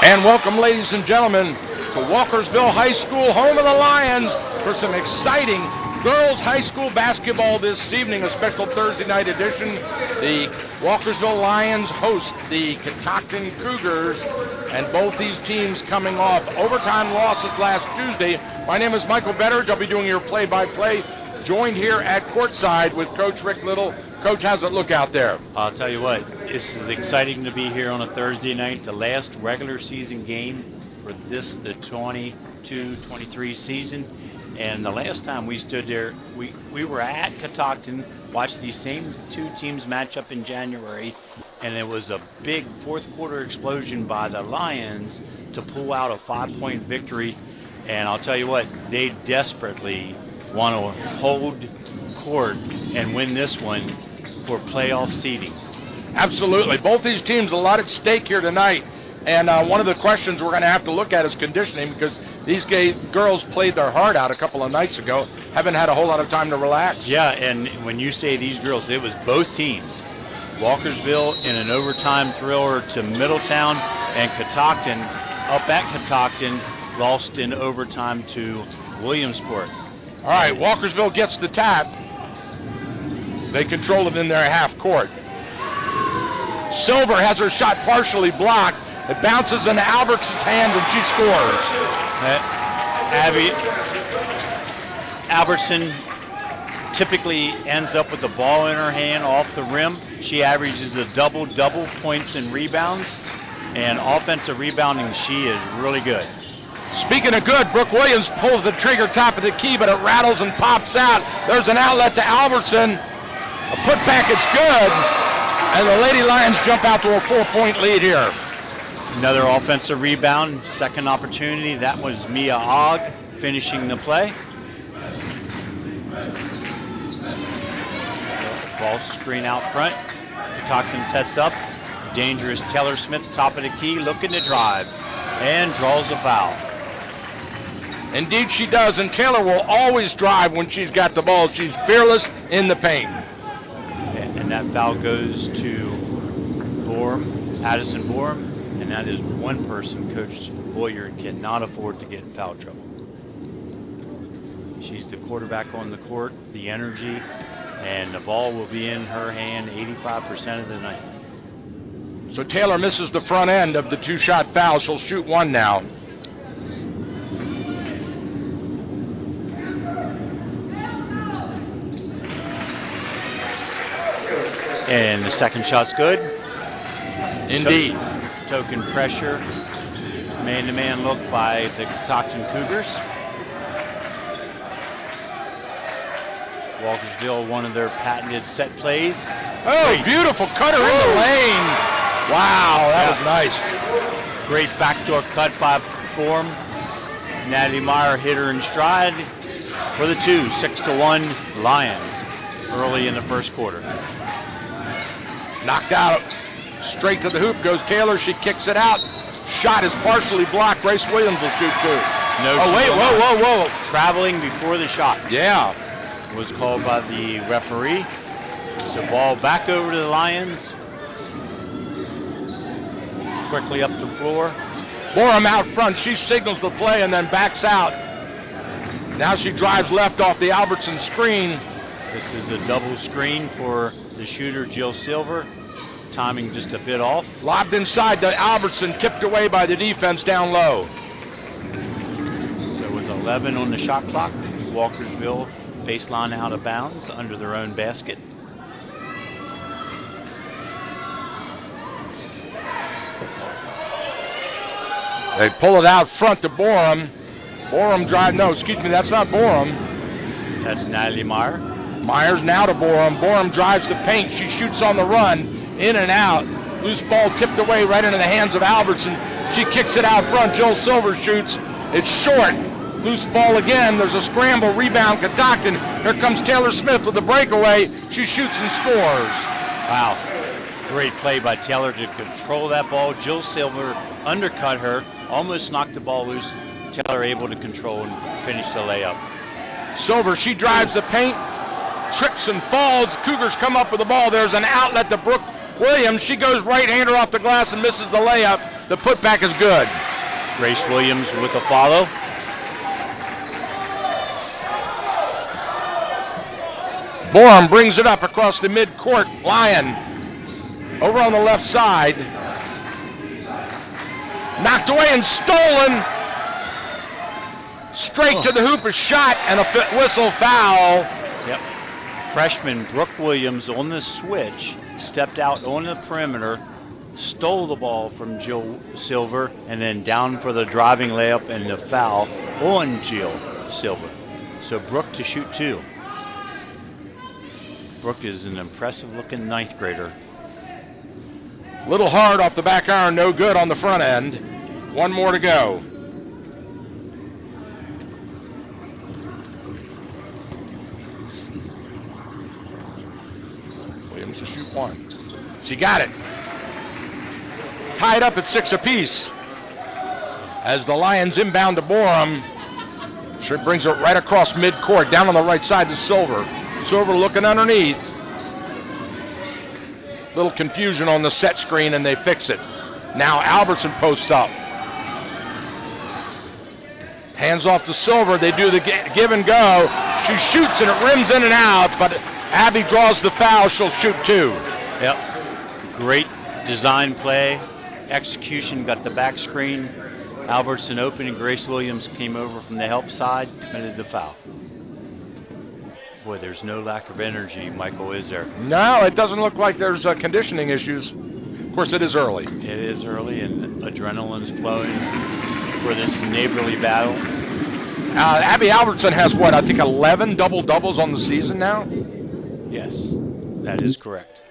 And welcome, ladies and gentlemen, to Walkersville High School, home of the Lions, for some exciting girls high school basketball this evening, a special Thursday night edition. The Walkersville Lions host the Catoctin Cougars, and both these teams coming off overtime losses last Tuesday. My name is Michael Betteridge. I'll be doing your play-by-play, joined here at courtside with Coach Rick Little. Coach, how's it look out there? I'll tell you what, this is exciting to be here on a Thursday night, the last regular season game for the 22-23 season. And the last time we stood there, we were at Catoctin, watched these same two teams match up in January, and it was a big fourth quarter explosion by the Lions to pull out a 5-point victory. And I'll tell you what, they desperately want to hold court and win this one for playoff seeding. Absolutely. Both these teams, a lot at stake here tonight. And one of the questions we're going to have to look at is conditioning, because these girls played their heart out a couple of nights ago, haven't had a whole lot of time to relax. Yeah, and when you say these girls, it was both teams. Walkersville in an overtime thriller to Middletown, and Catoctin, up at Catoctin, lost in overtime to Williamsport. All right, Walkersville gets the tap. They control it in their half court. Silver has her shot partially blocked. It bounces into Albertson's hands and she scores. Albertson typically ends up with the ball in her hand off the rim. She averages a double points and rebounds, and offensive rebounding, she is really good. Speaking of good, Brooke Williams pulls the trigger top of the key, but it rattles and pops out. There's an outlet to Albertson. A putback, it's good. And the Lady Lions jump out to a 4-point lead here. Another offensive rebound, second opportunity. That was Mia Ogg finishing the play. Ball screen out front. Catoctin sets up. Dangerous Taylor Smith, top of the key, looking to drive, and draws a foul. Indeed she does, and Taylor will always drive when she's got the ball. She's fearless in the paint. And that foul goes to Addison Borum, and that is one person Coach Boyer cannot afford to get in foul trouble. She's the quarterback on the court, the energy, and the ball will be in her hand 85% of the night. So Taylor misses the front end of the two-shot foul. She'll shoot one now. And the second shot's good. Indeed. Token pressure, man-to-man look by the Catoctin Cougars. Walkersville, one of their patented set plays. Oh, great. Beautiful cutter in the lane. Wow, that was nice. Great backdoor cut by Form. Natalie Meyer hit her in stride for the 6-1 Lions early in the first quarter. Knocked out, straight to the hoop goes Taylor. She kicks it out. Shot is partially blocked. Grace Williams will shoot too. No. Oh wait, whoa. Traveling before the shot. Yeah. Was called by the referee. So ball back over to the Lions. Quickly up the floor. Borum out front. She signals the play and then backs out. Now she drives left off the Albertson screen. This is a double screen for the shooter, Jill Silver. Timing just a bit off. Lobbed inside to Albertson, tipped away by the defense down low. So with 11 on the shot clock, Walkersville baseline out of bounds under their own basket. They pull it out front to Borum. Borum drive, no, excuse me, that's not Borum. That's Natalie Meyer. Myers now to Borum. Borum drives the paint. She shoots on the run, in and out. Loose ball tipped away right into the hands of Albertson. She kicks it out front. Jill Silver shoots. It's short. Loose ball again. There's a scramble. Rebound, Catoctin. Here comes Taylor Smith with the breakaway. She shoots and scores. Wow. Great play by Taylor to control that ball. Jill Silver undercut her, almost knocked the ball loose. Taylor able to control and finish the layup. Silver, she drives the paint. Trips and falls. Cougars come up with the ball. There's an outlet to Brooke Williams. She goes right-hander off the glass and misses the layup. The putback is good. Grace Williams with a follow. Borum brings it up across the mid-court. Lyon over on the left side. Knocked away and stolen. Straight to the hoop, a shot and a whistle foul. Yep. Freshman Brooke Williams on the switch, stepped out on the perimeter, stole the ball from Jill Silver, and then down for the driving layup and the foul on Jill Silver. So Brooke to shoot 2. Brooke is an impressive-looking 9th grader. Little hard off the back iron, no good on the front end. One more to go. Williams to shoot 1. She got it. Tied up at 6 apiece. As the Lions inbound to Borum, she brings it right across midcourt, down on the right side to Silver. Silver looking underneath. Little confusion on the set screen, and they fix it. Now Albertson posts up. Hands off to Silver. They do the give and go. She shoots, and it rims in and out, but Abby draws the foul. She'll shoot 2. Yep. Great design play. Execution, got the back screen. Albertson open, and Grace Williams came over from the help side, committed the foul. Boy, there's no lack of energy, Michael, is there? No, it doesn't look like there's conditioning issues. Of course, it is early. It is early, and adrenaline's flowing for this neighborly battle. Abby Albertson has what, I think 11 double-doubles on the season now? Yes, that is correct.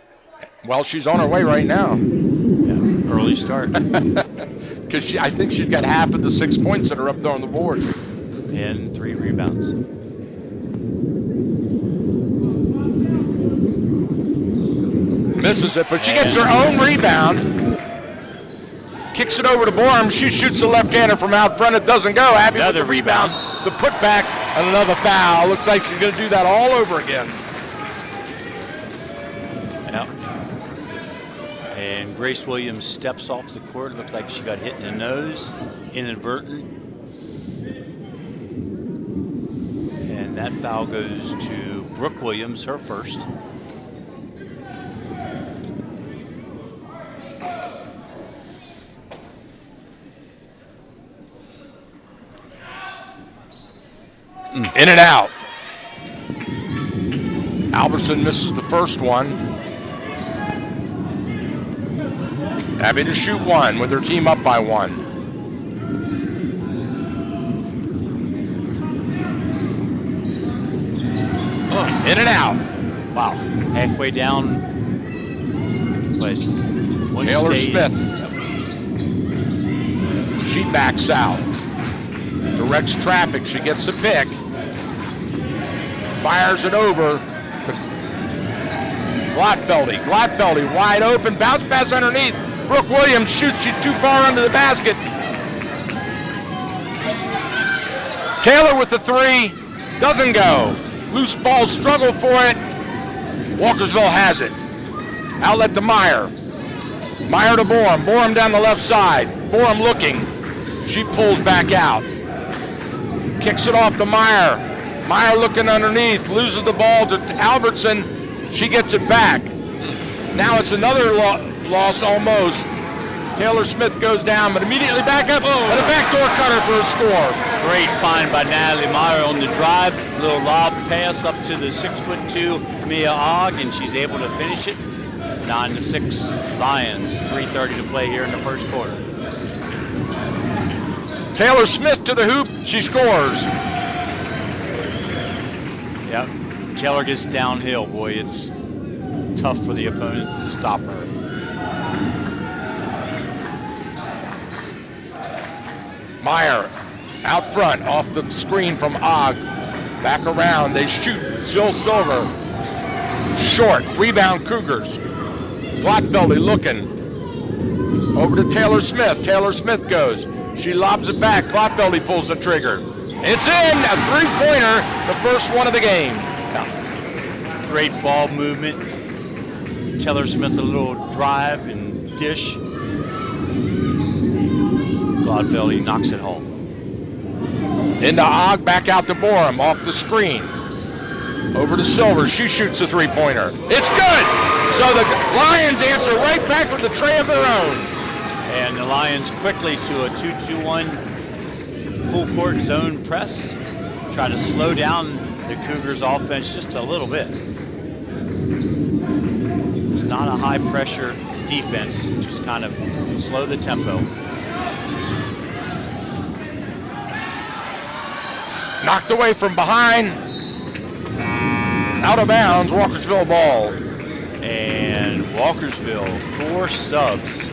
Well, she's on her way right now. Yeah, early start. Because I think she's got half of the 6 points that are up there on the board. And 3 rebounds. Misses it, but she gets her own rebound. Kicks it over to Borum. She shoots the left-hander from out front. It doesn't go. Abby with the rebound. The putback and another foul. Looks like she's going to do that all over again. Yep. And Grace Williams steps off the court. Looks like she got hit in the nose, inadvertent. And that foul goes to Brooke Williams, her first. In and out. Albertson misses the first one. Abby to shoot 1 with her team up by 1. In and out. Wow. Halfway down. Taylor Smith. She backs out. Directs traffic. She gets the pick. Fires it over to Glotfeldy. Glotfeldy wide open. Bounce pass underneath. Brooke Williams shoots. She's too far under the basket. Taylor with the 3. Doesn't go. Loose ball, struggle for it. Walkersville has it. Outlet to Meyer. Meyer to Borum. Borum down the left side. Borum looking. She pulls back out. Kicks it off to Meyer. Meyer looking underneath. Loses the ball to Albertson. She gets it back. Now it's another loss almost. Taylor Smith goes down, but immediately back up and a backdoor cutter for a score. Great find by Natalie Meyer on the drive. Little lob pass up to the 6'2" Mia Ogg, and she's able to finish it. 9-6 Lions. 3:30 to play here in the first quarter. Taylor Smith to the hoop. She scores. Yep. Taylor gets downhill. Boy, it's tough for the opponents to stop her. Meyer out front off the screen from Ogg. Back around. They shoot. Jill Silver. Short. Rebound Cougars. Glotfeldy looking. Over to Taylor Smith. Taylor Smith goes. She lobs it back. Glotfeldy pulls the trigger. It's in. A 3-pointer. The first one of the game. Great ball movement. Taylor Smith a little drive and dish. Gladfeldy knocks it home. Into Og, back out to Borum, off the screen. Over to Silver, she shoots a three-pointer. It's good! So the Lions answer right back with a tray of their own. And the Lions quickly to a 2-2-1 full court zone press. Try to slow down the Cougars offense just a little bit. It's not a high pressure defense, just kind of slow the tempo. Knocked away from behind. Out of bounds, Walkersville ball. And Walkersville, 4 subs.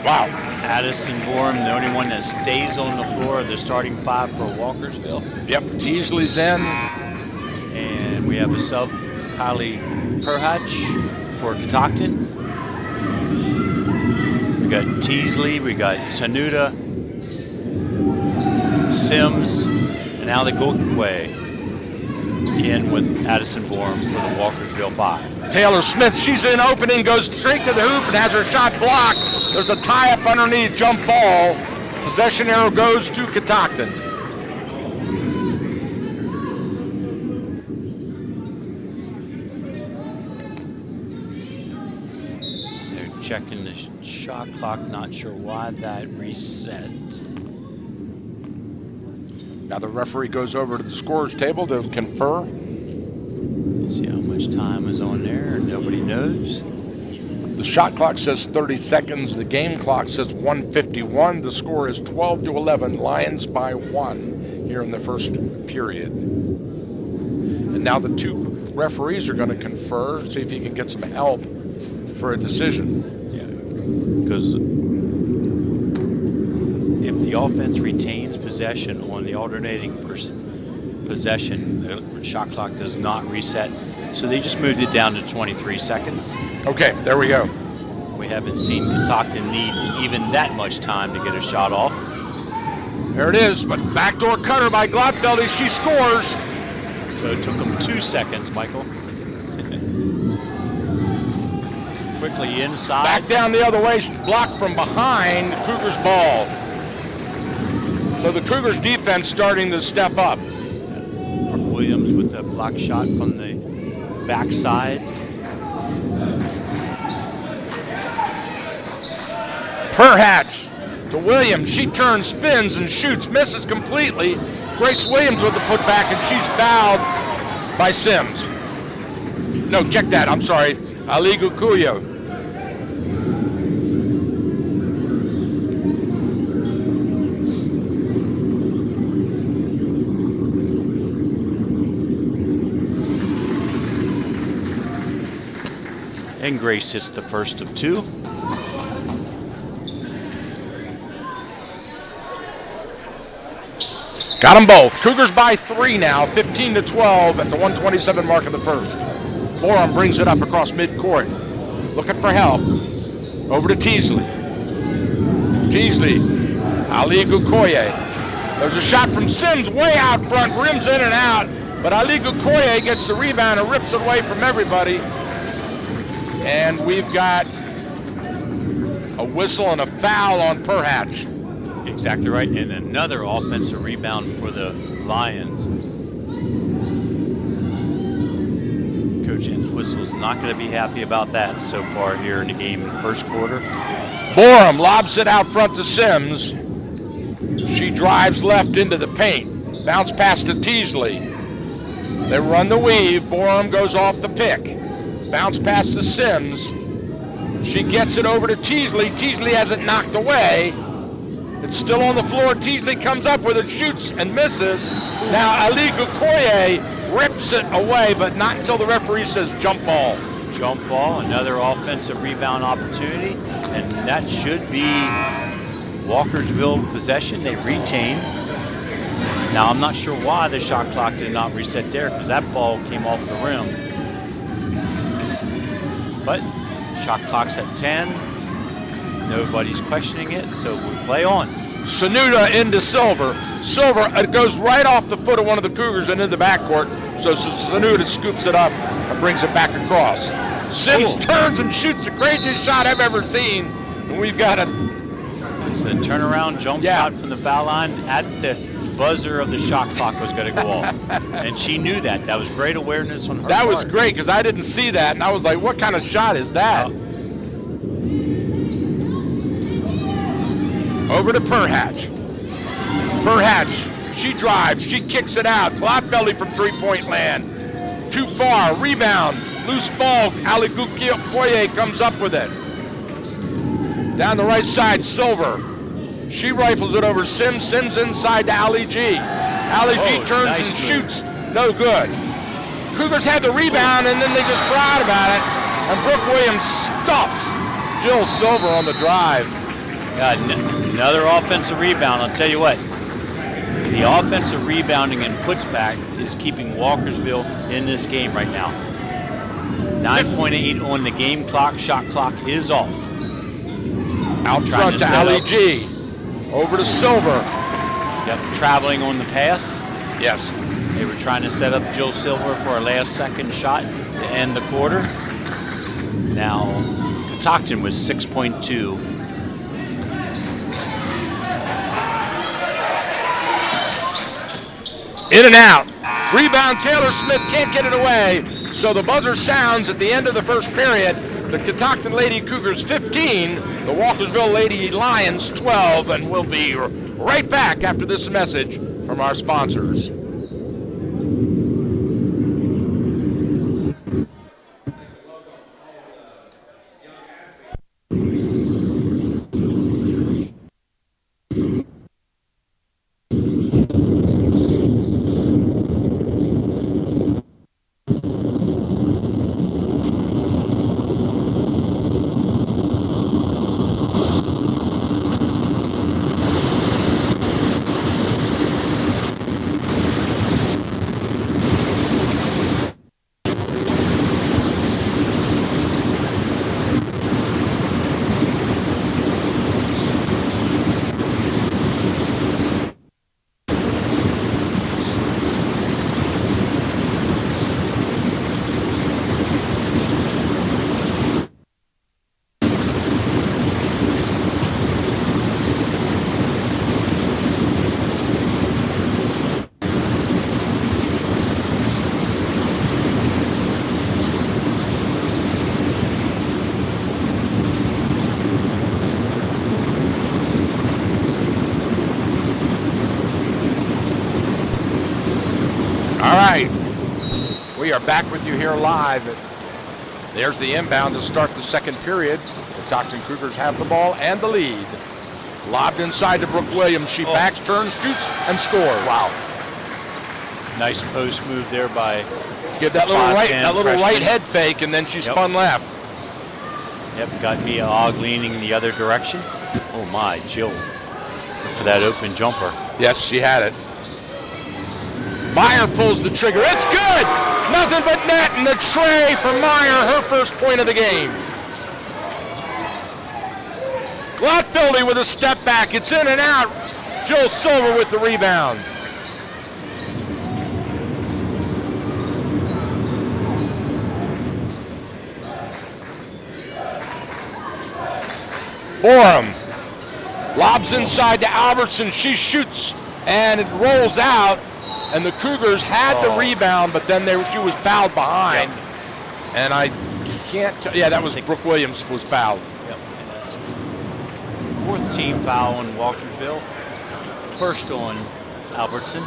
Wow. Addison Borum, the only one that stays on the floor of the starting 5 for Walkersville. Yep, Teasley's in. And we have a sub, Kylie Perhatch for Catoctin. We got Teasley, we got Sanuda, Sims, and now they go away in with Addison Borum for the Walkersville 5. Taylor Smith, she's in opening, goes straight to the hoop and has her shot blocked. There's a tie-up underneath, jump ball. Possession arrow goes to Catoctin. They're checking the shot clock, not sure why that reset. Now the referee goes over to the scorer's table to confer. See how much time is on there, nobody knows. The shot clock says 30 seconds. The game clock says 1:51. The score is 12-11. Lions by 1 here in the first period. And now the 2 referees are going to confer, see if you can get some help for a decision. Yeah, because if the offense retains possession on the alternating possession, the shot clock does not reset. So they just moved it down to 23 seconds. Okay, there we go. We haven't seen Catoctin need even that much time to get a shot off. There it is, but backdoor cutter by Gladfeldy, she scores. So it took them 2 seconds, Michael. Quickly inside. Back down the other way, blocked from behind, Cougars ball. So the Cougars defense starting to step up. Mark Williams with the block shot from the backside. Perhatch to Williams. She turns, spins, and shoots. Misses completely. Grace Williams with the putback, and she's fouled by Sims. No, check that. I'm sorry. Ali Gukuyo. And Grace hits the first of 2. Got them both. Cougars by 3 now, 15-12 at the 1:27 mark of the first. Borum brings it up across midcourt. Looking for help. Over to Teasley. Teasley. Ali Gukoye. There's a shot from Sims way out front, rims in and out, but Ali Gukoye gets the rebound and rips it away from everybody. And we've got a whistle and a foul on Perhatch. Exactly right, and another offensive rebound for the Lions. Coach Entwistle's not going to be happy about that so far here in the game in the first quarter. Borum lobs it out front to Sims. She drives left into the paint. Bounce pass to Teasley. They run the weave. Borum goes off the pick. Bounce pass to Sims. She gets it over to Teasley. Teasley has it knocked away. It's still on the floor. Teasley comes up with it, shoots and misses. Now Ali Gukoye rips it away, but not until the referee says jump ball. Jump ball, another offensive rebound opportunity, and that should be Walkersville possession. They retain. Now I'm not sure why the shot clock did not reset there, because that ball came off the rim. But shot clock's at 10. Nobody's questioning it, so we play on. Sanuda into Silver. Silver, it goes right off the foot of one of the Cougars and into the backcourt. So Sanuda scoops it up and brings it back across. Sims turns and shoots the craziest shot I've ever seen. We've got a It's a turnaround jump shot from the foul line at the buzzer of the shot clock was going to go off. And she knew that. That was great awareness on her That part. was great because I didn't see that, and I was like, what kind of shot is that? Over to Perhatch. Perhatch, she drives, she kicks it out. Gladfeldy from three-point land. Too far, rebound, loose ball. Ali Gukoye comes up with it. Down the right side, Silver. She rifles it over Sims. Sims inside to Ali G. Ali G turns nice and move. shoots. No good. Cougars had the rebound, and then they just cried about it. And Brooke Williams stuffs Jill Silver on the drive. God, another offensive rebound. I'll tell you what. The offensive rebounding and puts back is keeping Walkersville in this game right now. 9.8 on the game clock. Shot clock is off. Out front to Ali G. Over to Silver. Yep, traveling on the pass. Yes. They were trying to set up Jill Silver for a last second shot to end the quarter. Now, Catoctin was 6.2. In and out. Rebound, Taylor Smith can't get it away. So the buzzer sounds at the end of the first period. The Catoctin Lady Cougars 15, the Walkersville Lady Lions 12, and we'll be right back after this message from our sponsors. All right, we are back with you here live. There's the inbound to start the second period. The Catoctin Cougars have the ball and the lead. Lobbed inside to Brooke Williams. She backs, turns, shoots, and scores. Wow. Nice post move there by To give that little right head fake, and then she spun left. Yep, got Mia Og leaning the other direction. Oh my, Jill. Look for that open jumper. Yes, she had it. Meyer pulls the trigger. It's good! Nothing but net and the tray for Meyer, her first point of the game. Gladfeldy with a step back. It's in and out. Jill Silver with the rebound. Borum lobs inside to Albertson. She shoots and it rolls out. And the Cougars had the rebound, but then she was fouled behind. Yep. And I can't tell. Yeah, that was Brooke Williams was fouled. Yep. Fourth team foul on Walkersville. First on Albertson.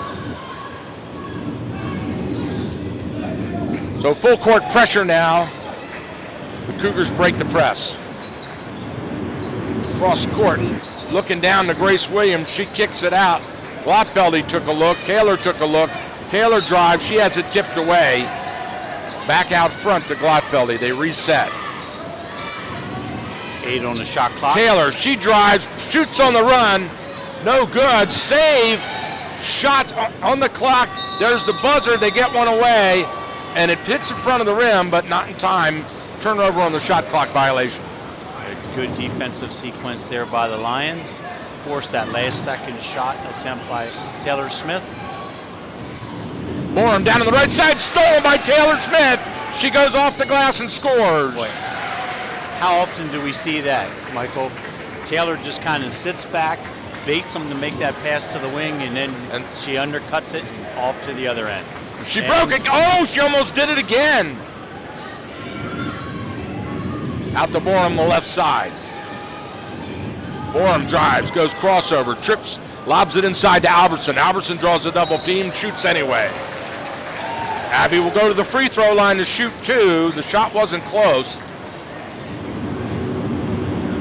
So full court pressure now. The Cougars break the press. Cross court, looking down to Grace Williams. She kicks it out. Gladfeldy took a look. Taylor took a look. Taylor drives. She has it tipped away. Back out front to Gladfeldy. They reset. 8 on the shot clock. Taylor, she drives, shoots on the run. No good. Save. Shot on the clock. There's the buzzer. They get one away. And it hits in front of the rim, but not in time. Turnover on the shot clock violation. A good defensive sequence there by the Lions. Forced that last second shot attempt by Taylor Smith. Borum down on the right side, stolen by Taylor Smith. She goes off the glass and scores. Boy, how often do we see that, Michael? Taylor just kind of sits back, baits him to make that pass to the wing, and then she undercuts it off to the other end. She broke it. Oh, she almost did it again. Out to Borum, the left side. Borum drives, goes crossover, trips, lobs it inside to Albertson. Albertson draws a double team, shoots anyway. Abby will go to the free throw line to shoot 2. The shot wasn't close.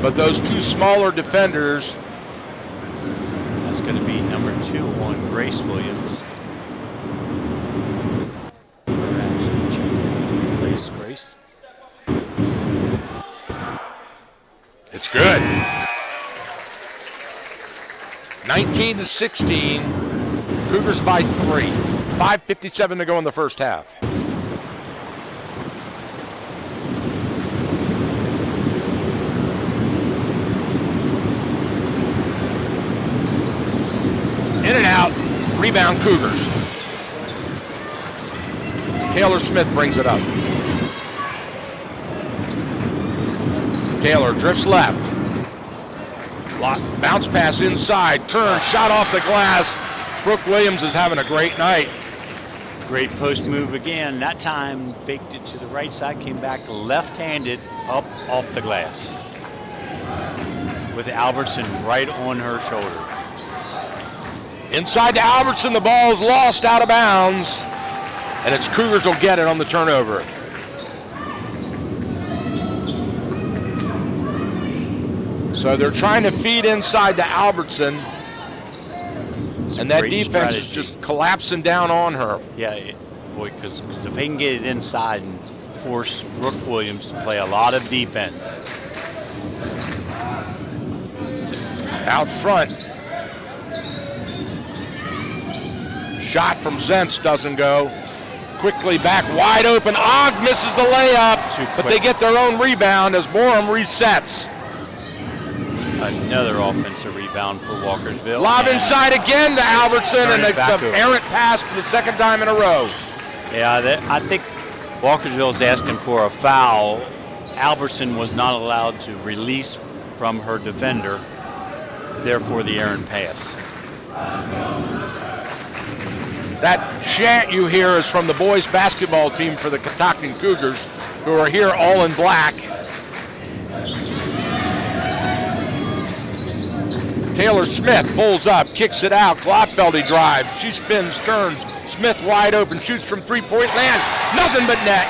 But those 2 smaller defenders. That's going to be number 2 on Grace Williams. Plays Grace. It's good. 19-16. Cougars by 3. 5:57 to go in the first half. In and out. Rebound Cougars. Taylor Smith brings it up. Taylor drifts left. Bounce pass inside. Turn. Shot off the glass. Brooke Williams is having a great night. Great post move again. That time faked it to the right side. Came back left-handed up off the glass. With Albertson right on her shoulder. Inside to Albertson. The ball is lost out of bounds. And it's Cougars will get it on the turnover. So they're trying to feed inside to Albertson. And that defense is just collapsing down on her. Yeah, boy, because if they can get it inside and force Brooke Williams to play a lot of defense. Out front. Shot from Zentz doesn't go. Quickly back, wide open. Ogg misses the layup, but they get their own rebound as Borum resets. Another offensive rebound for Walkersville. Lob inside again to Albertson, and it's an errant pass for the second time in a row. Yeah, I think Walkersville is asking for a foul. Albertson was not allowed to release from her defender, therefore the errant pass. That chant you hear is from the boys basketball team for the Catoctin Cougars, who are here all in black. Taylor Smith pulls up, kicks it out. Glotfeldy drives. She spins, turns. Smith wide open, shoots from three-point land. Nothing but net.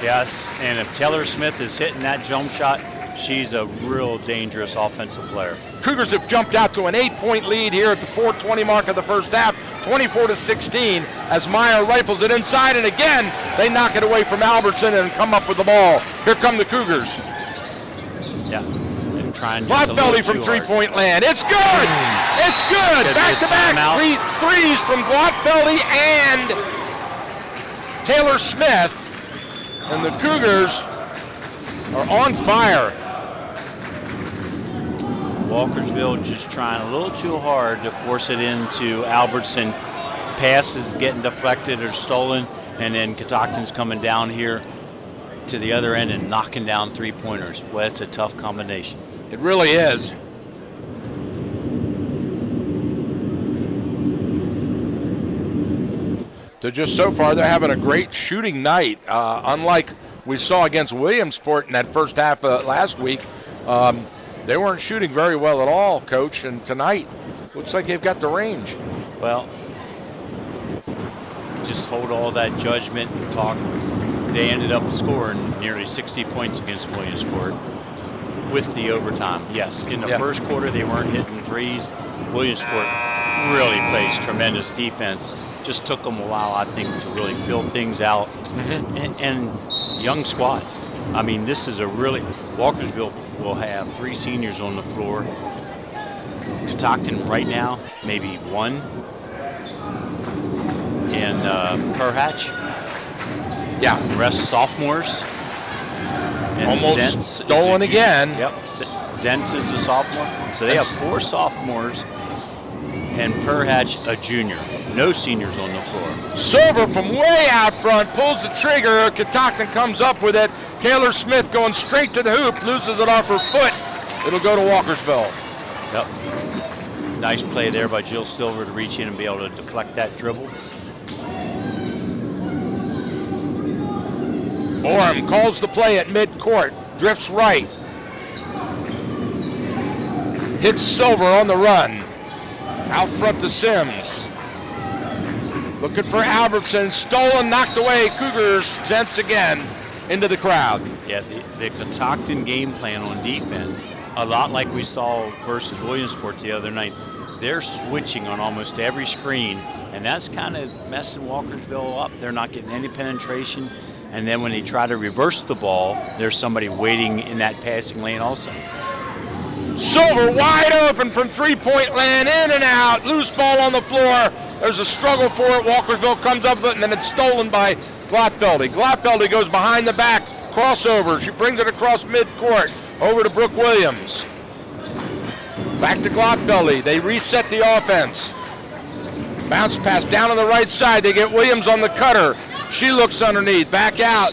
Yes, and if Taylor Smith is hitting that jump shot, she's a real dangerous offensive player. Cougars have jumped out to an 8-point lead here at the 4:20 mark of the first half, 24-16, as Meyer rifles it inside, and again, they knock it away from Albertson and come up with the ball. Here come the Cougars. Yeah. Glotfeldy from three-point land. It's good! It's good! Back-to-back threes from Glotfeldy and Taylor Smith. And the Cougars are on fire. Walkersville just trying a little too hard to force it into Albertson. Passes getting deflected or stolen, and then Catoctin's coming down here to the other end and knocking down three-pointers. Well, it's a tough combination. It really is. So far, they're having a great shooting night. Unlike we saw against Williamsport in that first half last week, they weren't shooting very well at all, Coach. And tonight, looks like they've got the range. Well, just hold all that judgment and talk. They ended up scoring nearly 60 points against Williamsport with the overtime. Yes, in the first quarter they weren't hitting threes. Williamsport really plays tremendous defense. Just took them a while, I think, to really fill things out. And young squad. I mean, this is a really, Walkersville will have 3 seniors on the floor. Catoctin right now, maybe 1. And Perhatch. Yeah. The rest sophomores. And almost Zentz stolen again. Yep. Zentz is a sophomore. So they have 4 sophomores and Perhatch a junior. No seniors on the floor. Silver from way out front pulls the trigger. Catoctin comes up with it. Taylor Smith going straight to the hoop, loses it off her foot. It'll go to Walkersville. Yep. Nice play there by Jill Silver to reach in and be able to deflect that dribble. Borum calls the play at midcourt. Drifts right. Hits Silver on the run. Out front to Sims. Looking for Albertson. Stolen, knocked away. Cougars Zentz again into the crowd. Yeah, the Catoctin game plan on defense, a lot like we saw versus Williamsport the other night. They're switching on almost every screen, and that's kind of messing Walkersville up. They're not getting any penetration, and then when they try to reverse the ball, there's somebody waiting in that passing lane also. Silver wide open from three-point land, in and out. Loose ball on the floor. There's a struggle for it. Walkersville comes up with it, and then it's stolen by Glotfeldy. Glotfeldy goes behind the back, crossover. She brings it across midcourt, over to Brooke Williams. Back to Glotfeldy. They reset the offense. Bounce pass down on the right side. They get Williams on the cutter. She looks underneath, back out.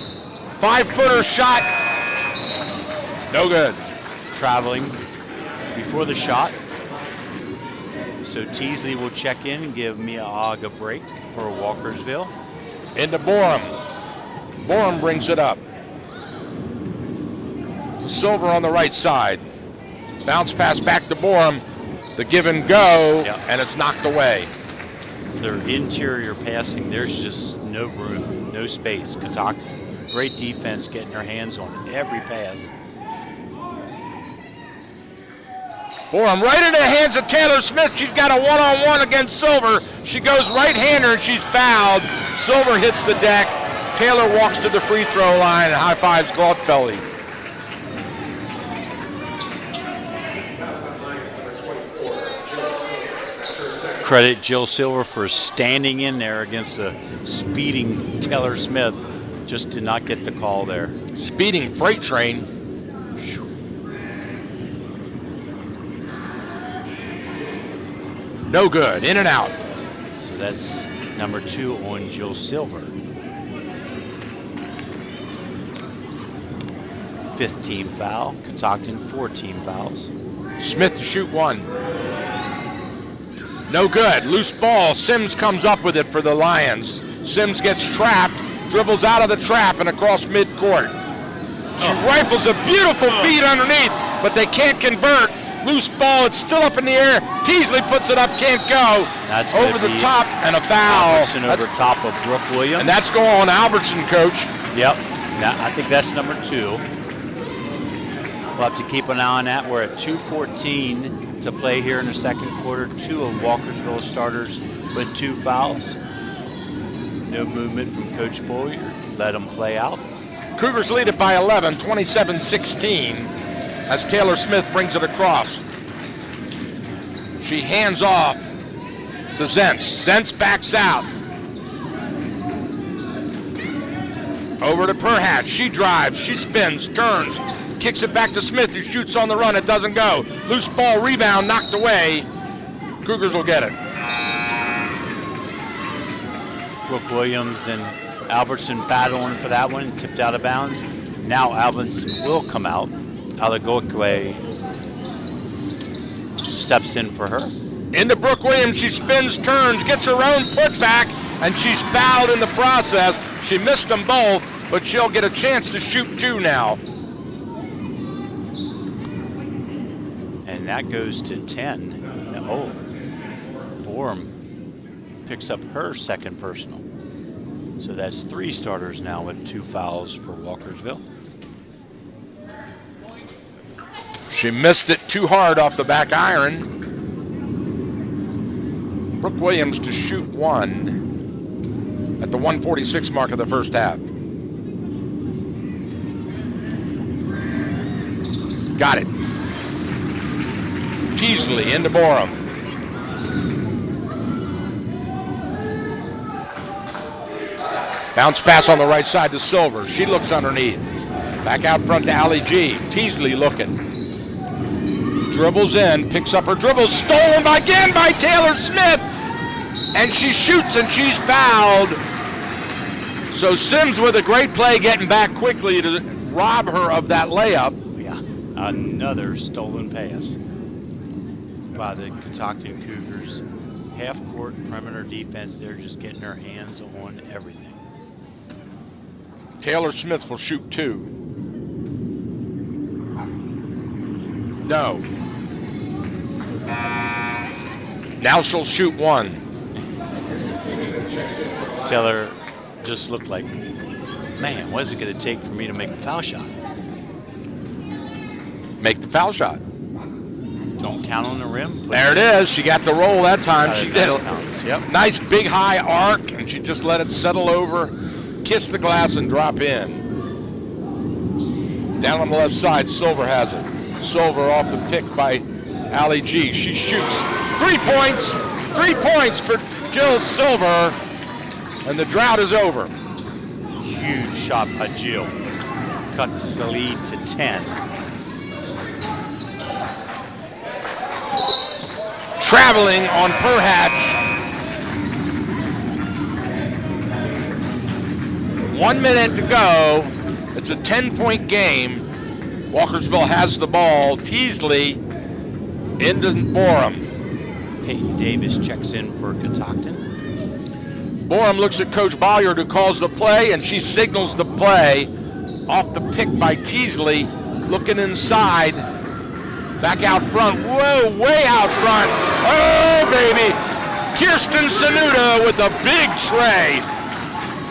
5-footer shot. No good. Traveling before the shot. So Teasley will check in and give Mia Ogg a break for Walkersville. Into Borum. Borum brings it up. To Silver on the right side. Bounce pass back to Borum. The give and go, and it's knocked away. Their interior passing, there's just no room, no space. Catoctin, great defense, getting their hands on every pass. Borum right into the hands of Taylor Smith. She's got a one-on-one against Silver. She goes right-hander and she's fouled. Silver hits the deck. Taylor walks to the free throw line and high-fives Glotfeldy. Credit Jill Silver for standing in there against a speeding Taylor Smith. Just did not get the call there. Speeding freight train. No good, in and out. So that's number 2 on Jill Silver. 5th team foul. Catoctin 4 team fouls. Smith to shoot 1. No good, loose ball. Sims comes up with it for the Lions. Sims gets trapped, dribbles out of the trap and across midcourt. She rifles a beautiful feed underneath, but they can't convert. Loose ball, it's still up in the air. Teasley puts it up, can't go. That's over the top, and a foul. Albertson over top of Brooke Williams. And that's going on Albertson, coach. Yep, I think that's number 2. We'll have to keep an eye on that. We're at 2:14 to play here in the second quarter. 2 of Walkersville starters with 2 fouls. No movement from Coach Boyer. Let them play out. Cougars lead it by 11, 27-16, as Taylor Smith brings it across. She hands off to Zentz. Zentz backs out. Over to Perhat. She drives, she spins, turns, kicks it back to Smith, who shoots on the run. It doesn't go. Loose ball, rebound, knocked away. Cougars will get it. Brooke Williams and Albertson battling for that one, tipped out of bounds. Now Albertson will come out. Alagokwe steps in for her. Into Brooke Williams, she spins, turns, gets her own putback, and she's fouled in the process. She missed them both, but she'll get a chance to shoot 2 now. And that goes to 10. Oh, Borum picks up her second personal. So that's 3 starters now with 2 fouls for Walkersville. She missed it too hard off the back iron. Brooke Williams to shoot 1 at the 1:46 mark of the first half. Got it. Teasley into Borum. Bounce pass on the right side to Silver. She looks underneath. Back out front to Allie G. Teasley looking. Dribbles in, picks up her dribble, stolen again by Taylor Smith. And she shoots and she's fouled. So Sims with a great play getting back quickly to rob her of that layup. Yeah. Another stolen pass by the Catoctin Cougars. Half-court perimeter defense. They're just getting their hands on everything. Taylor Smith will shoot 2. No. Now she'll shoot 1. Taylor just looked like, man, what is it going to take for me to make a foul shot? Make the foul shot. Don't count on the rim. There it is. She got the roll that time. She did a Yep. nice big high arc, and she just let it settle over, kiss the glass, and drop in. Down on the left side, Silver has it. Silver off the pick by Ali G. She shoots 3 points. 3 points for Jill Silver, and the drought is over. Huge shot by Jill. Cut the lead to 10. Traveling on Perhatch. 1 minute to go. It's a 10-point game. Walkersville has the ball. Teasley into Borum. Peyton Davis checks in for Catoctin. Borum looks at Coach Bolliard, who calls the play, and she signals the play off the pick by Teasley. Looking inside. Back out front. Whoa, way out front. Oh, baby. Kirsten Sanuda with a big tray.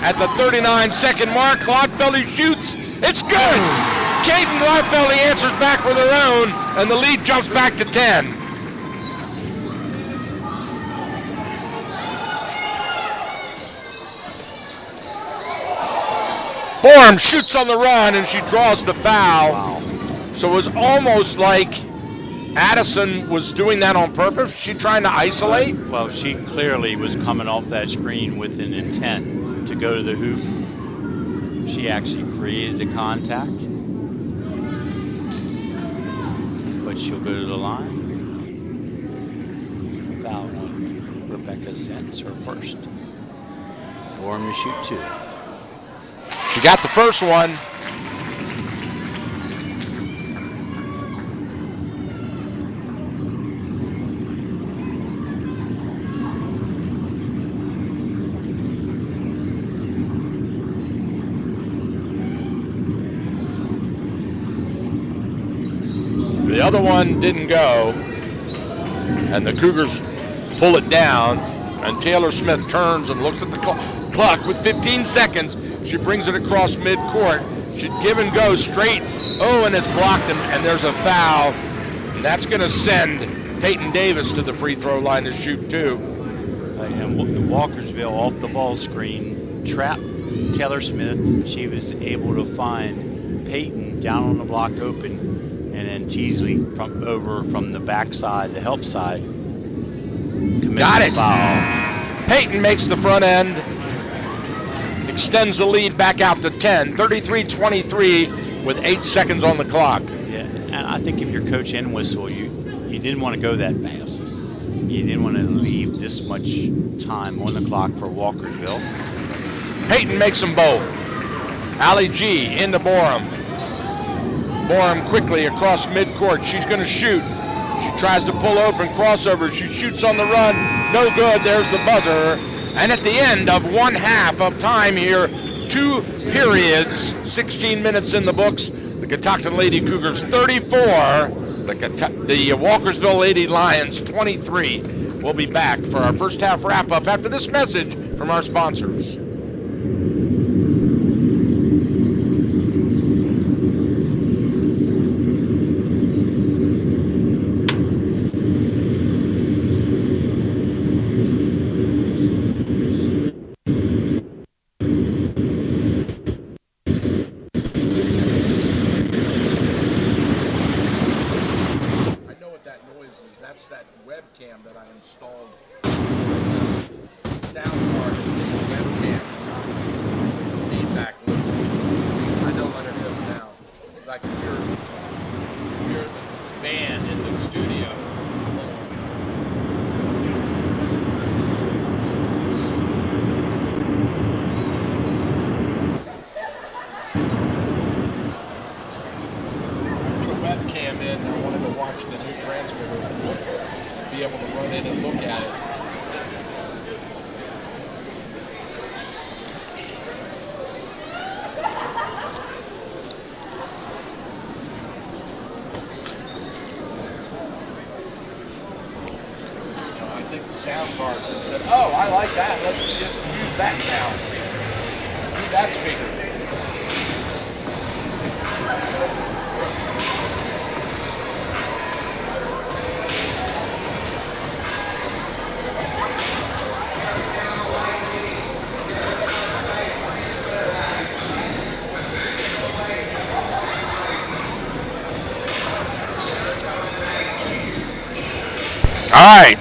At the 39-second mark, Clodfeldy shoots. It's good. Caden Clodfeldy answers back with her own, and the lead jumps back to 10. Borum shoots on the run, and she draws the foul. Wow. So it was almost like Addison was doing that on purpose. She trying to isolate? Well, she clearly was coming off that screen with an intent to go to the hoop. She actually created the contact. But she'll go to the line. Foul on Rebecca Sens, her first. Borum to shoot 2. She got the first one. The other one didn't go, and the Cougars pull it down, and Taylor Smith turns and looks at the clock with 15 seconds. She brings it across midcourt. She'd give and go straight. Oh, and it's blocked, and there's a foul. And that's going to send Peyton Davis to the free throw line to shoot 2. And Walkersville off the ball screen trapped Taylor Smith. She was able to find Peyton down on the block open. And then Teasley over from the backside, the help side. Got it. Foul. Peyton makes the front end, extends the lead back out to 10, 33-23 with 8 seconds on the clock. Yeah, and I think if you're Coach Entwistle, you didn't want to go that fast. You didn't want to leave this much time on the clock for Walkersville. Peyton makes them both. Ali G into Borum. Borum quickly across midcourt. She's going to shoot. She tries to pull open crossover. She shoots on the run. No good. There's the buzzer. And at the end of 1 half of time here, 2 periods, 16 minutes in the books, the Catoctin Lady Cougars 34, the Walkersville Lady Lions 23. We'll be back for our first half wrap-up after this message from our sponsors. That's that webcam that I installed. The sound card is the webcam. cards and said, oh, I like that. Let's just use that sound. Use that speaker. All right,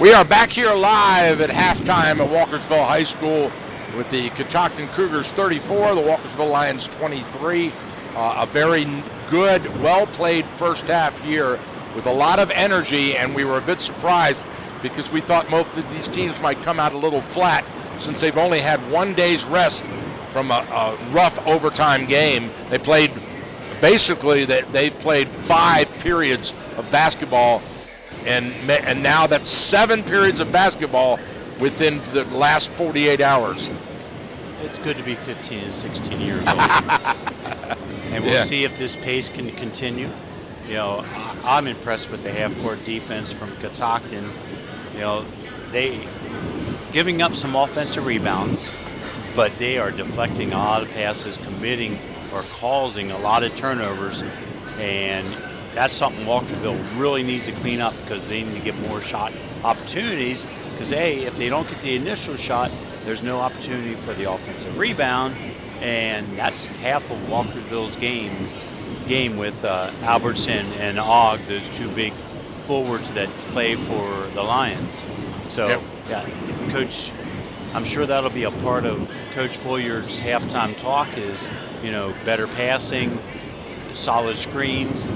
we are back here live at halftime at Walkersville High School with the Catoctin Cougars 34, the Walkersville Lions 23. A very good, well-played first half here with a lot of energy, and we were a bit surprised because we thought most of these teams might come out a little flat since they've only had 1 day's rest from a rough overtime game. They played, basically, they played 5 periods of basketball. And now that's 7 periods of basketball within the last 48 hours. It's good to be 15 and 16 years old. And we'll see if this pace can continue. You know, I'm impressed with the half-court defense from Catoctin. You know, they giving up some offensive rebounds, but they are deflecting a lot of passes, committing or causing a lot of turnovers, and that's something Walkerville really needs to clean up because they need to get more shot opportunities. Because if they don't get the initial shot, there's no opportunity for the offensive rebound, and that's half of Walkerville's game with Albertson and Ogg, those 2 big forwards that play for the Lions. So, Coach, I'm sure that'll be a part of Coach Boyer's halftime talk is, you know, better passing, solid screens.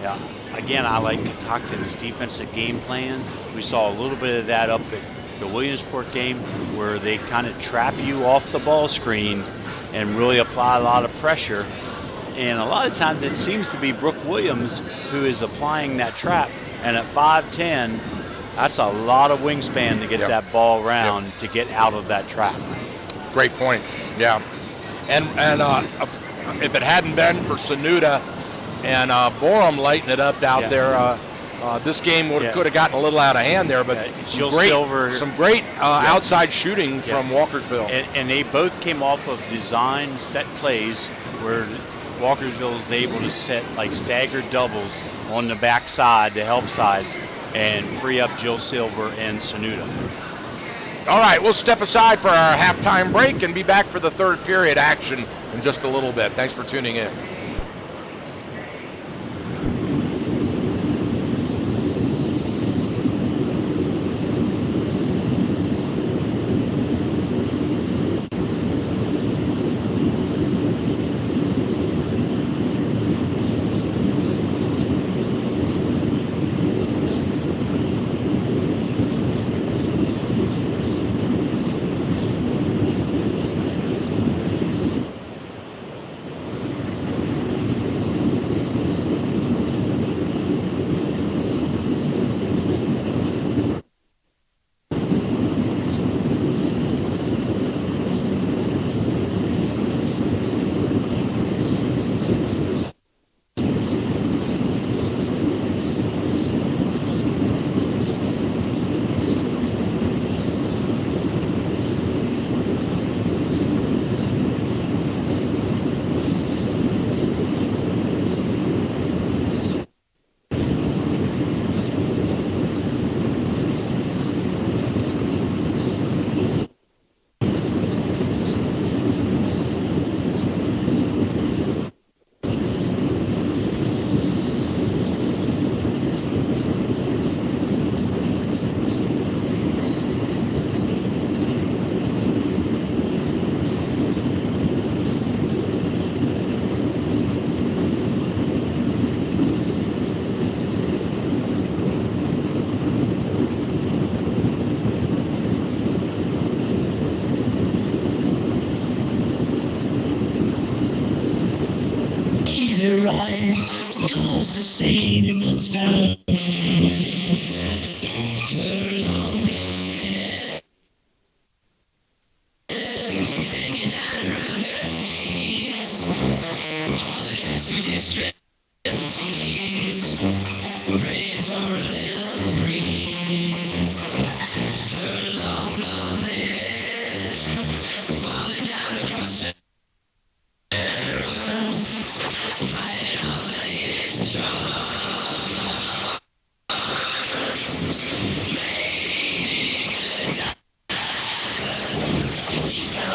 Yeah. Again, I like Catoctin's defensive game plan. We saw a little bit of that up at the Williamsport game where they kind of trap you off the ball screen and really apply a lot of pressure. And a lot of times it seems to be Brooke Williams who is applying that trap. And at 5'10", that's a lot of wingspan to get that ball around to get out of that trap. Great point. Yeah. And if it hadn't been for Sanuda and Borum lighting it up out there, this game could have gotten a little out of hand there. But some great outside shooting from Walkersville. And they both came off of design set plays where Walkersville is able to set like staggered doubles on the back side, the help side, and free up Jill Silver and Sanuda. All right, we'll step aside for our halftime break and be back for the third period action in just a little bit. Thanks for tuning in.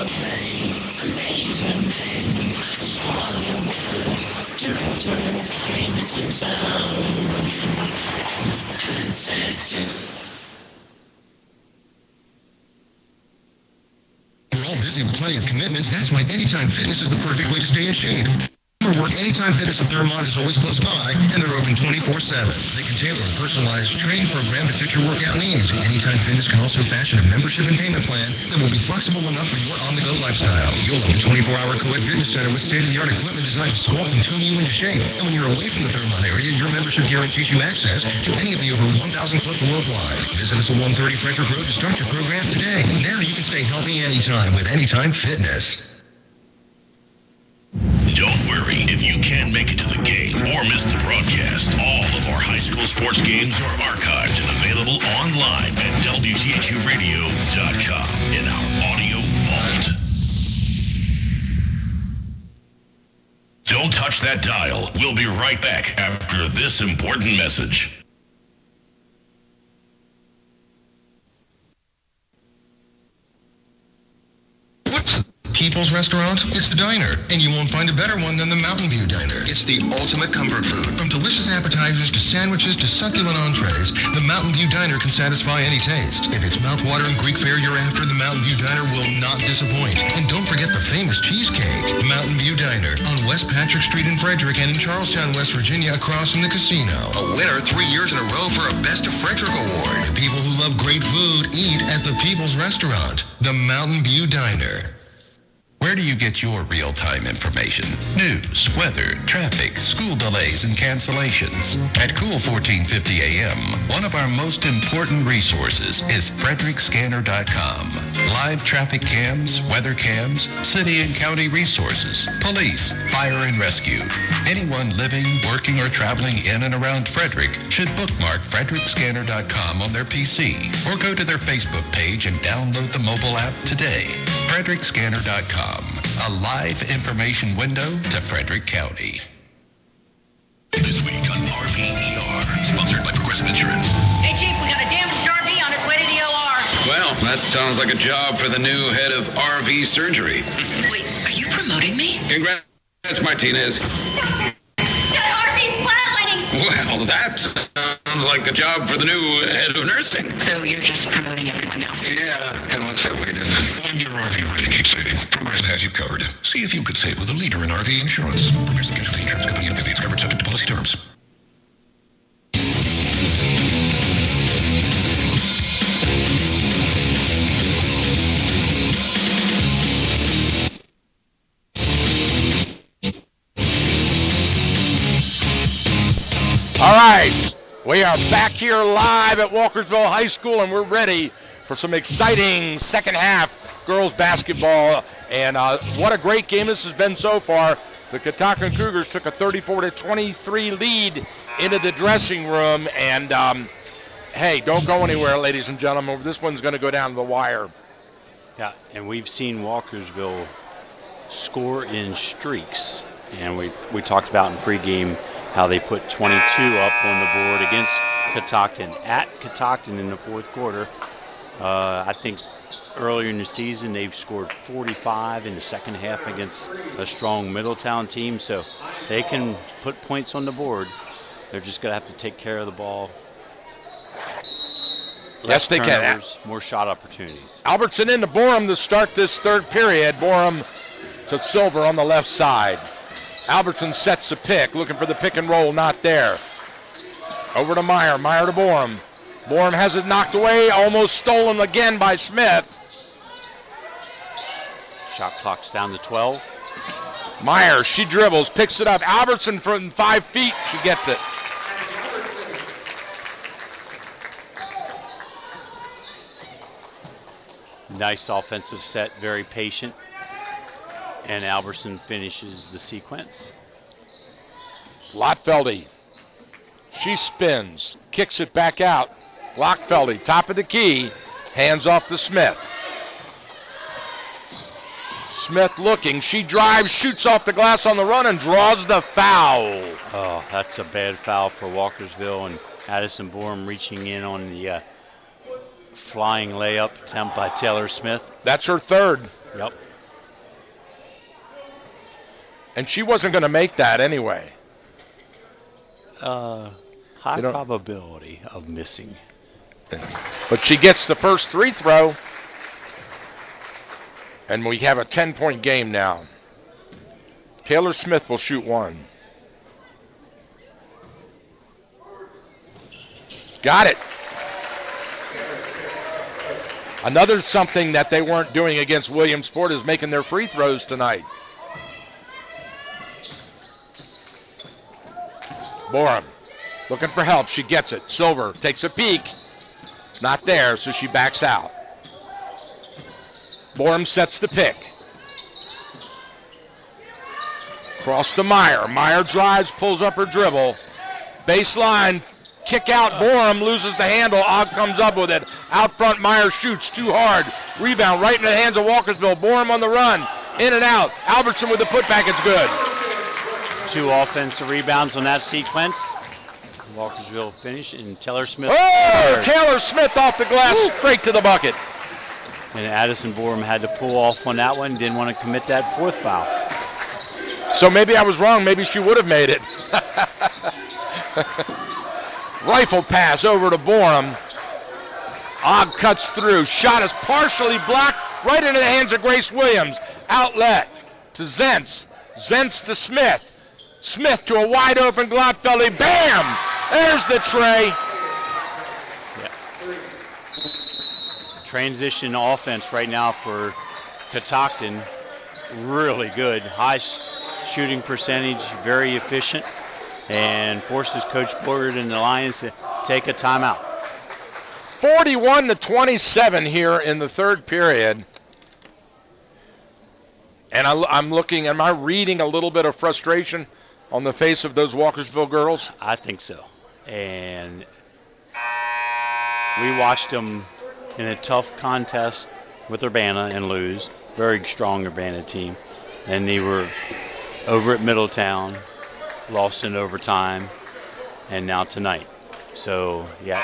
We're all busy with plenty of commitments. That's why Anytime Fitness is the perfect way to stay in shape. For work, Anytime Fitness at Thermont is always close by, and they're open 24/7. They can tailor a personalized training program to fit your workout needs. Anytime Fitness can also fashion a membership and payment plan that will be flexible enough for your on-the-go lifestyle. You'll have a 24-hour co-ed fitness center with state-of-the-art equipment designed to sculpt and tune you into shape. And when you're away from the Thermont area, your membership guarantees you access to any of the over 1,000 clubs worldwide. Visit us at 130 Frederick Road to start your program today. Now you can stay healthy anytime with Anytime Fitness. Don't worry if you can't make it to the game or miss the broadcast. All of our high school sports games are archived and available online at WTHUradio.com in our audio vault. Don't touch that dial. We'll be right back after this important message. People's Restaurant? It's the diner, and you won't find a better one than the Mountain View Diner. It's the ultimate comfort food. From delicious appetizers to sandwiches to succulent entrees, the Mountain View Diner can satisfy any taste. If it's mouth-watering Greek fare you're after, the Mountain View Diner will not disappoint. And don't forget the famous cheesecake. Mountain View Diner on West Patrick Street in Frederick and in Charlestown, West Virginia, across from the casino. A winner 3 years in a row for a Best of Frederick Award. People who love great food eat at the People's Restaurant, the Mountain View Diner. Where do you get your real-time information? News, weather, traffic, school delays, and cancellations. At Cool 1450 AM, one of our most important resources is FrederickScanner.com. Live traffic cams, weather cams, city and county resources, police, fire and rescue. Anyone living, working, or traveling in and around Frederick should bookmark FrederickScanner.com on their PC or go to their Facebook page and download the mobile app today. FrederickScanner.com. A live information window to Frederick County. This week on RVER, sponsored by Progressive Insurance. Hey, Chief, we got a damaged RV on its way to the OR. Well, that sounds like a job for the new head of RV surgery. Wait, are you promoting me? Congrats, Martinez. Doctor, that RV's flatlining. Well, that sounds like the job for the new head of nursing. So you're just promoting everyone now? Yeah, kind of looks that way, doesn't it? When your RV really keeps saving, Progressive has you covered. See if you could save with a leader in RV insurance. Progressive Casualty Insurance Company and affiliates covered subject to policy terms. All right, we are back here live at Walkersville High School, and we're ready for some exciting second half girls basketball. And what a great game this has been so far. The Catoctin Cougars took a 34-23 lead into the dressing room. And, hey, don't go anywhere, ladies and gentlemen. This one's going to go down to the wire. Yeah, and we've seen Walkersville score in streaks. And we talked about in pregame how they put 22 up on the board against Catoctin, at Catoctin in the fourth quarter. I think earlier in the season they've scored 45 in the second half against a strong Middletown team, so they can put points on the board. They're just going to have to take care of the ball. Yes, they can. More shot opportunities. Albertson into Borum to start this third period. Borum to Silver on the left side. Albertson sets the pick, looking for the pick and roll, not there. Over to Meyer, Meyer to Borum. Borum has it knocked away, almost stolen again by Smith. Shot clock's down to 12. Meyer, she dribbles, picks it up. Albertson from 5 feet, she gets it. Nice offensive set, very patient. And Albertson finishes the sequence. Lottfeldy, she spins, kicks it back out. Lockfeldy, top of the key, hands off to Smith. Smith looking, she drives, shoots off the glass on the run and draws the foul. Oh, that's a bad foul for Walkersville, and Addison Borum reaching in on the flying layup attempt by Taylor Smith. That's her third. Yep. And she wasn't going to make that anyway. High probability of missing. But she gets the first free throw. And we have a 10-point game now. Taylor Smith will shoot one. Got it. Another something that they weren't doing against Williamsport is making their free throws tonight. Borum looking for help. She gets it. Silver takes a peek. Not there, so she backs out. Borum sets the pick. Cross to Meyer. Meyer drives, pulls up her dribble. Baseline, kick out. Borum loses the handle. Ogg comes up with it. Out front, Meyer shoots too hard. Rebound right into the hands of Walkersville. Borum on the run. In and out. Albertson with the putback. It's good. 2 offensive rebounds on that sequence. Walkersville finish, and Taylor Smith. Oh, Taylor Smith off the glass, straight to the bucket. And Addison Borum had to pull off on that one. Didn't want to commit that 4th foul. So maybe I was wrong. Maybe she would have made it. Rifle pass over to Borum. Ogg cuts through. Shot is partially blocked right into the hands of Grace Williams. Outlet to Zentz. Zentz to Smith. Smith to a wide open Glotfeldy. Bam! There's the tray. Transition offense right now for Catoctin. Really good. High shooting percentage, very efficient, and forces Coach Boyd and the Lions to take a timeout. 41-27 here in the third period. And I'm looking, am I reading a little bit of frustration on the face of those Walkersville girls? I think so. And we watched them in a tough contest with Urbana and lose. Very strong Urbana team. And they were over at Middletown, lost in overtime, and now tonight. So, yeah,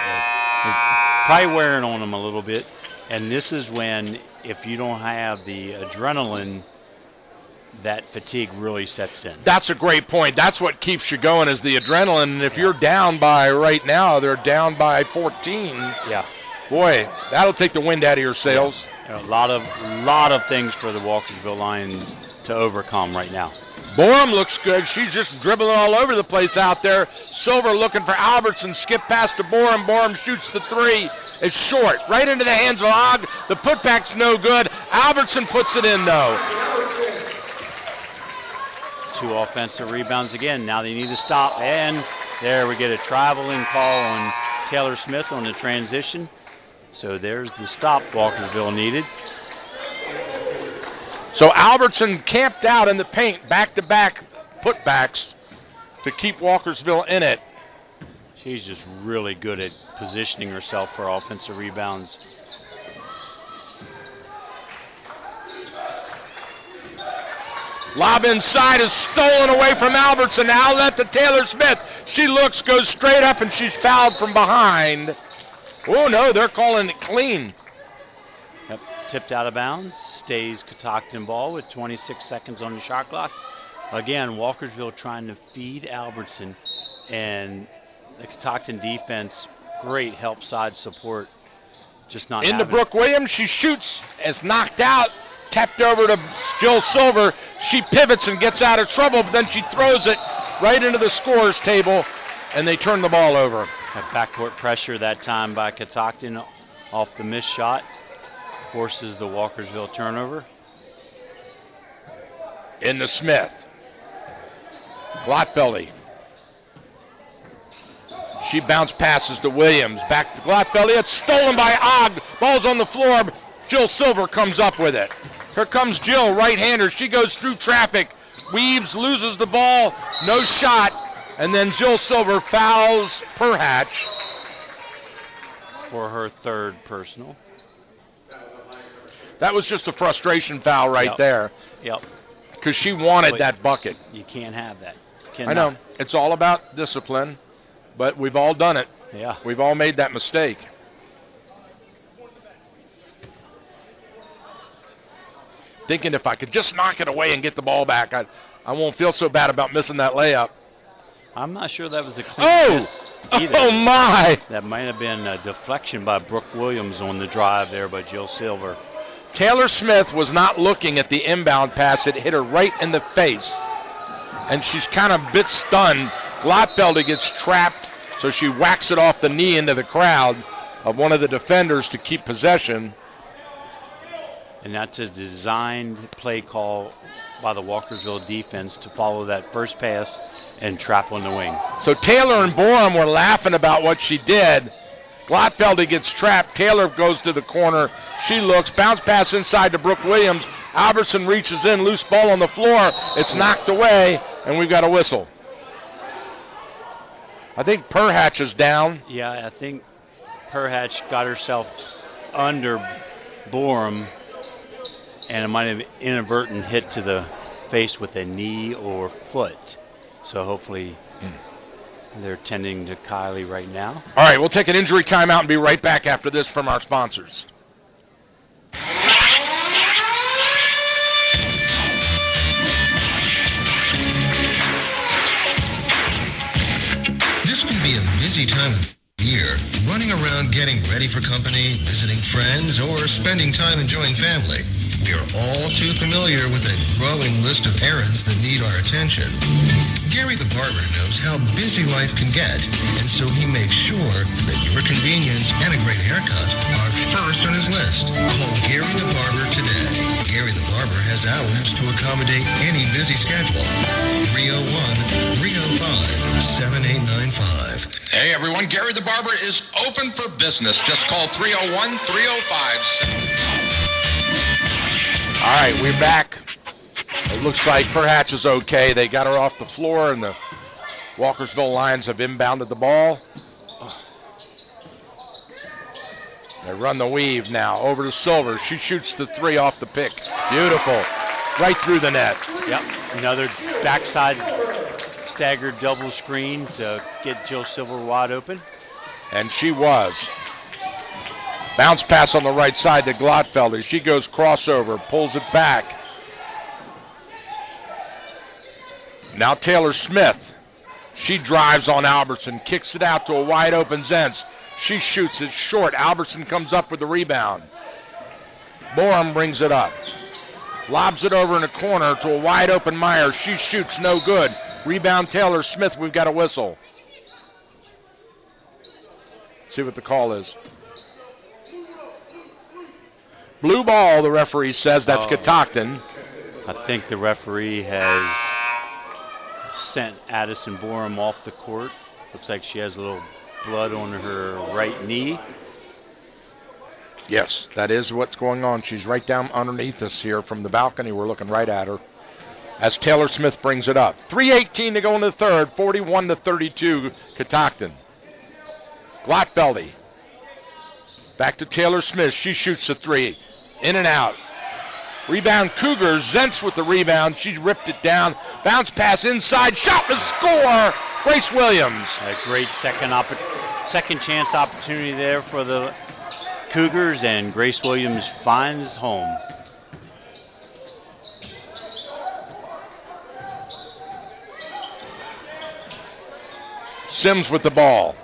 probably wearing on them a little bit. And this is when, if you don't have the adrenaline, that fatigue really sets in. That's a great point. That's what keeps you going is the adrenaline. And if you're down by, right now, they're down by 14. Yeah. Boy, that'll take the wind out of your sails. Yeah. A lot of things for the Walkersville Lions to overcome right now. Borum looks good. She's just dribbling all over the place out there. Silver looking for Albertson. Skip pass to Borum. Borum shoots the 3. It's short. Right into the hands of Ogg. The putback's no good. Albertson puts it in, though. 2 offensive rebounds again. Now they need to stop. And there we get a traveling call on Taylor Smith on the transition. So there's the stop Walkersville needed. So Albertson camped out in the paint, back-to-back putbacks to keep Walkersville in it. She's just really good at positioning herself for offensive rebounds. Lob inside is stolen away from Albertson. Outlet to Taylor Smith. She looks, goes straight up, and she's fouled from behind. Oh, no, they're calling it clean. Yep, tipped out of bounds. Stays Catoctin ball with 26 seconds on the shot clock. Again, Walkersville trying to feed Albertson, and the Catoctin defense, great help side support. Just not into Brooke Williams. She shoots. It's knocked out. Tapped over to Jill Silver. She pivots and gets out of trouble, but then she throws it right into the scorer's table, and they turn the ball over. A backcourt pressure that time by Catoctin off the missed shot. Forces the Walkersville turnover. In the Smith. Glotfeldy. She bounce passes to Williams. Back to Glotfeldy. It's stolen by Ogg. Ball's on the floor. Jill Silver comes up with it. Here comes Jill, right-hander. She goes through traffic. Weaves, loses the ball. No shot. And then Jill Silver fouls Perhatch. For her 3rd personal. That was just a frustration foul right there. Yep. Because she wanted that bucket. You can't have that. I know. It's all about discipline, but we've all done it. Yeah. We've all made that mistake. Thinking if I could just knock it away and get the ball back, I won't feel so bad about missing that layup. I'm not sure that was a clean miss either. Oh, my. That might have been a deflection by Brooke Williams on the drive there by Jill Silver. Taylor Smith was not looking at the inbound pass. It hit her right in the face. And she's kind of a bit stunned. Glotfelder gets trapped, so she whacks it off the knee into the crowd of one of the defenders to keep possession. And that's a designed play call by the Walkersville defense to follow that first pass and trap on the wing. So Taylor and Borum were laughing about what she did. Glotfelder gets trapped. Taylor goes to the corner. She looks. Bounce pass inside to Brooke Williams. Albertson reaches in. Loose ball on the floor. It's knocked away, and we've got a whistle. I think Perhatch is down. Yeah, I think Perhatch got herself under Borum, and it might have inadvertent hit to the face with a knee or foot. So hopefully they're tending to Kylie right now. All right, we'll take an injury timeout and be right back after this from our sponsors. This can be a busy time of year, running around getting ready for company, visiting friends, or spending time enjoying family. We are all too familiar with a growing list of errands that need our attention. Gary the barber knows how busy life can get, and so he makes sure that your convenience and a great haircut are first on his list. Call Gary the barber today. Gary the barber has hours to accommodate any busy schedule. 301-305-7895. Hey everyone, Gary the Barber is open for business. Just call 301-305. All right, we're back. It looks like Perhatch is okay. They got her off the floor, and the Walkersville Lions have inbounded the ball. They run the weave now over to Silver. She shoots the three off the pick. Beautiful. Right through the net. Yep, another backside staggered double screen to get Jill Silver wide open. And she was. Bounce pass on the right side to Glotfelder. She goes crossover, pulls it back. Now Taylor Smith. She drives on Albertson, kicks it out to a wide open Zentz. She shoots it short. Albertson comes up with the rebound. Borum brings it up. Lobs it over in the corner to a wide open Meyer. She shoots, no good. Rebound Taylor Smith, we've got a whistle. See what the call is. Blue ball, the referee says. That's Catoctin. I think the referee has sent Addison Borum off the court. Looks like she has a little blood on her right knee. Yes, that is what's going on. She's right down underneath us here from the balcony. We're looking right at her as Taylor Smith brings it up. 3:18 to go in the third, 41-32, Catoctin. Glotfelder. Back to Taylor Smith. She shoots the three. In and out. Rebound Cougars. Zentz with the rebound. She's ripped it down. Bounce pass inside. Shot to score. Grace Williams. A great second chance opportunity there for the Cougars, and Grace Williams finds home. Sims with the ball.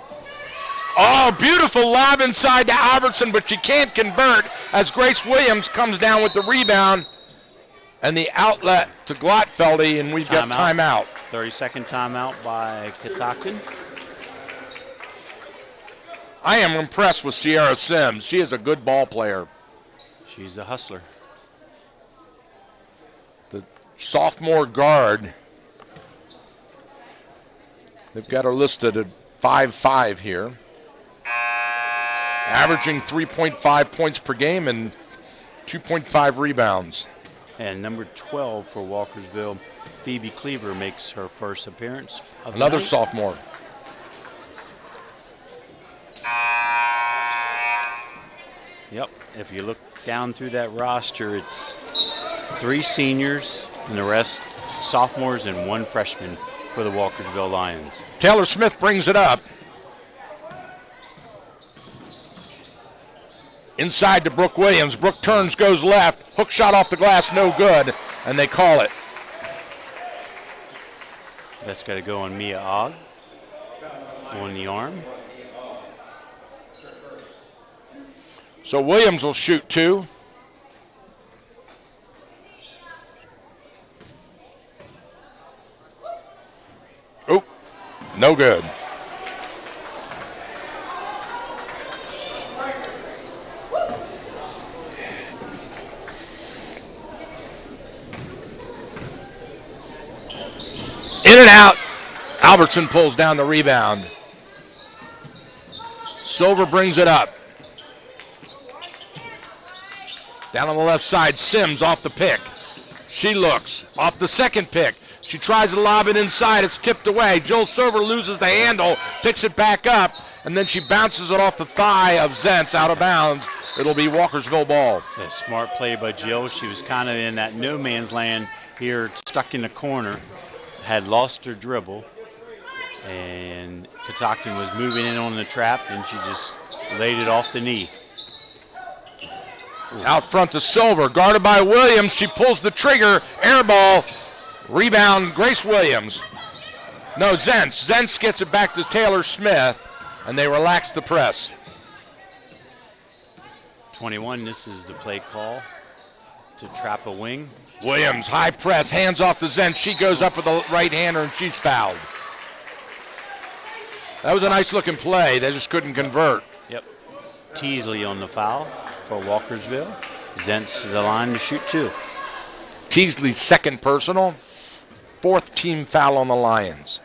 Oh, beautiful lob inside to Albertson, but she can't convert as Grace Williams comes down with the rebound and the outlet to Glotfelder, and we've got timeout. 30-second timeout by Catoctin. I am impressed with Sierra Sims. She is a good ball player. She's a hustler. The sophomore guard, they've got her listed at 5'5" here. Averaging 3.5 points per game and 2.5 rebounds. And number 12 for Walkersville, Phoebe Cleaver, makes her first appearance. Another sophomore. Yep, if you look down through that roster, it's 3 seniors and the rest sophomores and 1 freshman for the Walkersville Lions. Taylor Smith brings it up. Inside to Brooke Williams. Brooke turns, goes left. Hook shot off the glass, no good, and they call it. That's got to go on Mia Ogg on the arm. So Williams will shoot 2. Oh, no good. In and out. Albertson pulls down the rebound. Silver brings it up. Down on the left side, Sims off the pick. She looks off the second pick. She tries to lob it inside. It's tipped away. Jill Silver loses the handle, picks it back up, and then she bounces it off the thigh of Zentz out of bounds. It'll be Walkersville ball. A smart play by Jill. She was kind of in that no man's land here, stuck in the corner, had lost her dribble, and Catoctin was moving in on the trap, and she just laid it off the knee. Out front to Silver, guarded by Williams. She pulls the trigger, air ball. Rebound, Grace Williams. No, Zentz. Zentz gets it back to Taylor Smith, and they relax the press. 21, this is the play call to trap a wing. Williams, high press, hands off to Zentz. She goes up with the right-hander, and she's fouled. That was a nice-looking play. They just couldn't convert. Yep. Teasley on the foul for Walkersville. Zentz to the line to shoot 2. Teasley's second personal. 4th team foul on the Lions.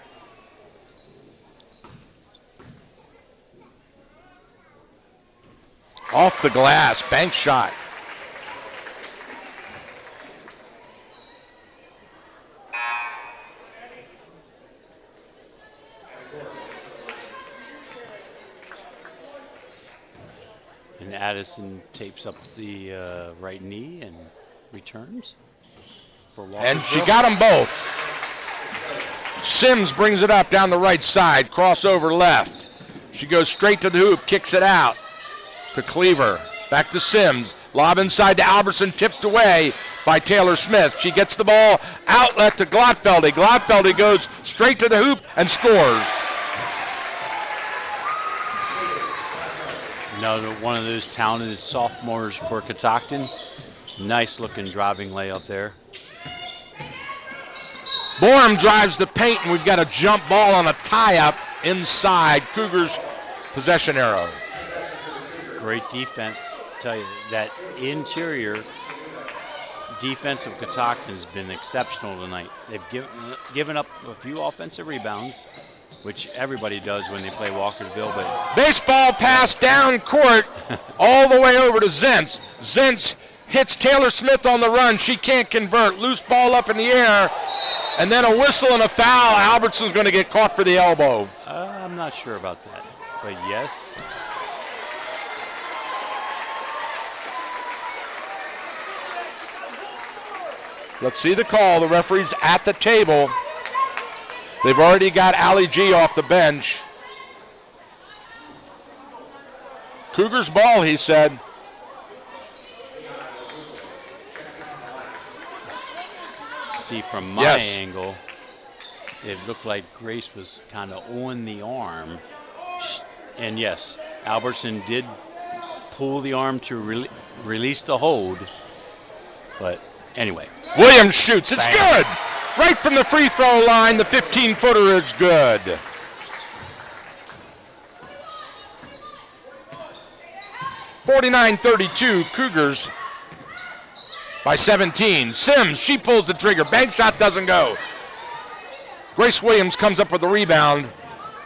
Off the glass, bank shot. And Addison tapes up the right knee and returns for Walkersville. And she got them both. Sims brings it up down the right side, crossover left. She goes straight to the hoop, kicks it out to Cleaver. Back to Sims. Lob inside to Albertson, tipped away by Taylor Smith. She gets the ball, outlet to Glotfeldy. Glotfeldy goes straight to the hoop and scores. Another one of those talented sophomores for Catoctin. Nice looking driving layup there. Borum drives the paint, and we've got a jump ball on a tie-up inside Cougars' possession arrow. Great defense. I tell you, that interior defense of Catoctin has been exceptional tonight. They've given up a few offensive rebounds, which everybody does when they play Walkersville. But baseball pass down court all the way over to Zentz. Zentz hits Taylor Smith on the run. She can't convert. Loose ball up in the air. And then a whistle and a foul. Albertson's going to get caught for the elbow. I'm not sure about that. But yes. Let's see the call. The referee's at the table. They've already got Ali G off the bench. Cougars ball, he said. See, from my angle, it looked like Grace was kind of on the arm. And yes, Albertson did pull the arm to release the hold. But anyway. Williams shoots. It's Bang. good. Right from the free throw line, the 15-footer is good. (49-32) Cougars by 17. Sims, she pulls the trigger. Bank shot doesn't go. Grace Williams comes up with the rebound,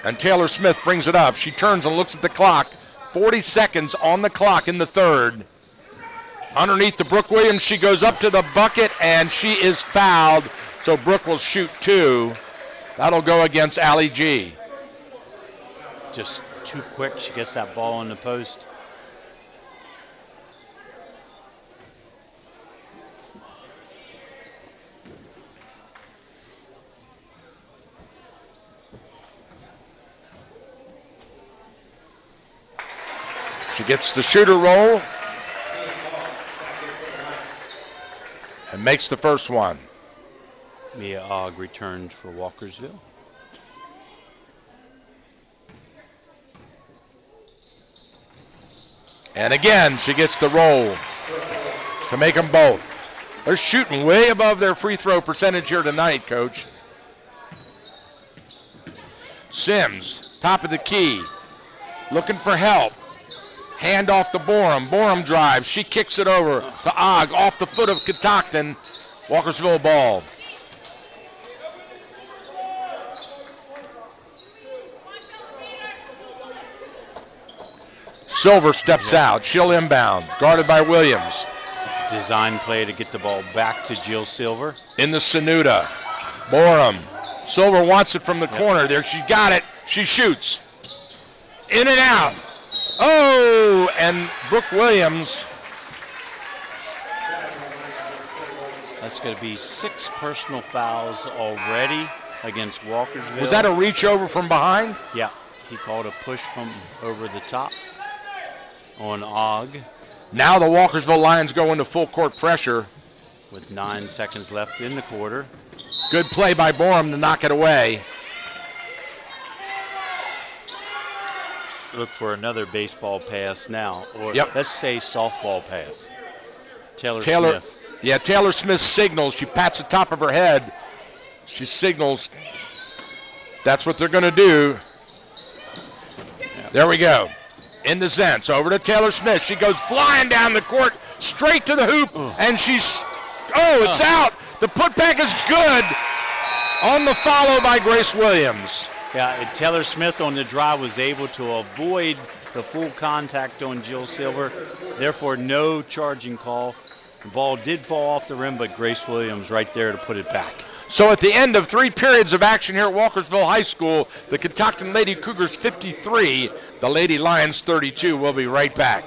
and Taylor Smith brings it up. She turns and looks at the clock. 40 seconds on the clock in the third. Underneath the Brooke Williams, she goes up to the bucket, and she is fouled. So Brooke will shoot 2. That'll go against Ali G. Just too quick. She gets that ball on the post. She gets the shooter roll and makes the first one. Mia Ogg returns for Walkersville. And again, she gets the roll to make them both. They're shooting way above their free throw percentage here tonight, Coach. Sims, top of the key, looking for help. Hand off to Borum. Borum drives. She kicks it over to Ogg off the foot of Catoctin. Walkersville ball. Silver steps out. She'll inbound. Guarded by Williams. Design play to get the ball back to Jill Silver. In the Sanuda. Borum. Silver wants it from the corner. There, she got it. She shoots. In and out. Oh, and Brooke Williams. That's going to be 6 personal fouls already against Walkersville. Was that a reach over from behind? Yeah. He called a push from over the top on Ogg. Now the Walkersville Lions go into full court pressure. With 9 seconds left in the quarter. Good play by Borum to knock it away. Look for another baseball pass now. Or let's say softball pass. Taylor Smith. Yeah, Taylor Smith signals. She pats the top of her head. She signals. That's what they're going to do. Yep. There we go. Into Zentz. Over to Taylor Smith. She goes flying down the court, straight to the hoop, and she's, it's out. The putback is good on the follow by Grace Williams. Yeah, and Taylor Smith on the drive was able to avoid the full contact on Jill Silver. Therefore, no charging call. The ball did fall off the rim, but Grace Williams right there to put it back. So at the end of 3 periods of action here at Walkersville High School, the Catoctin Lady Cougars 53, the Lady Lions 32. We'll be right back.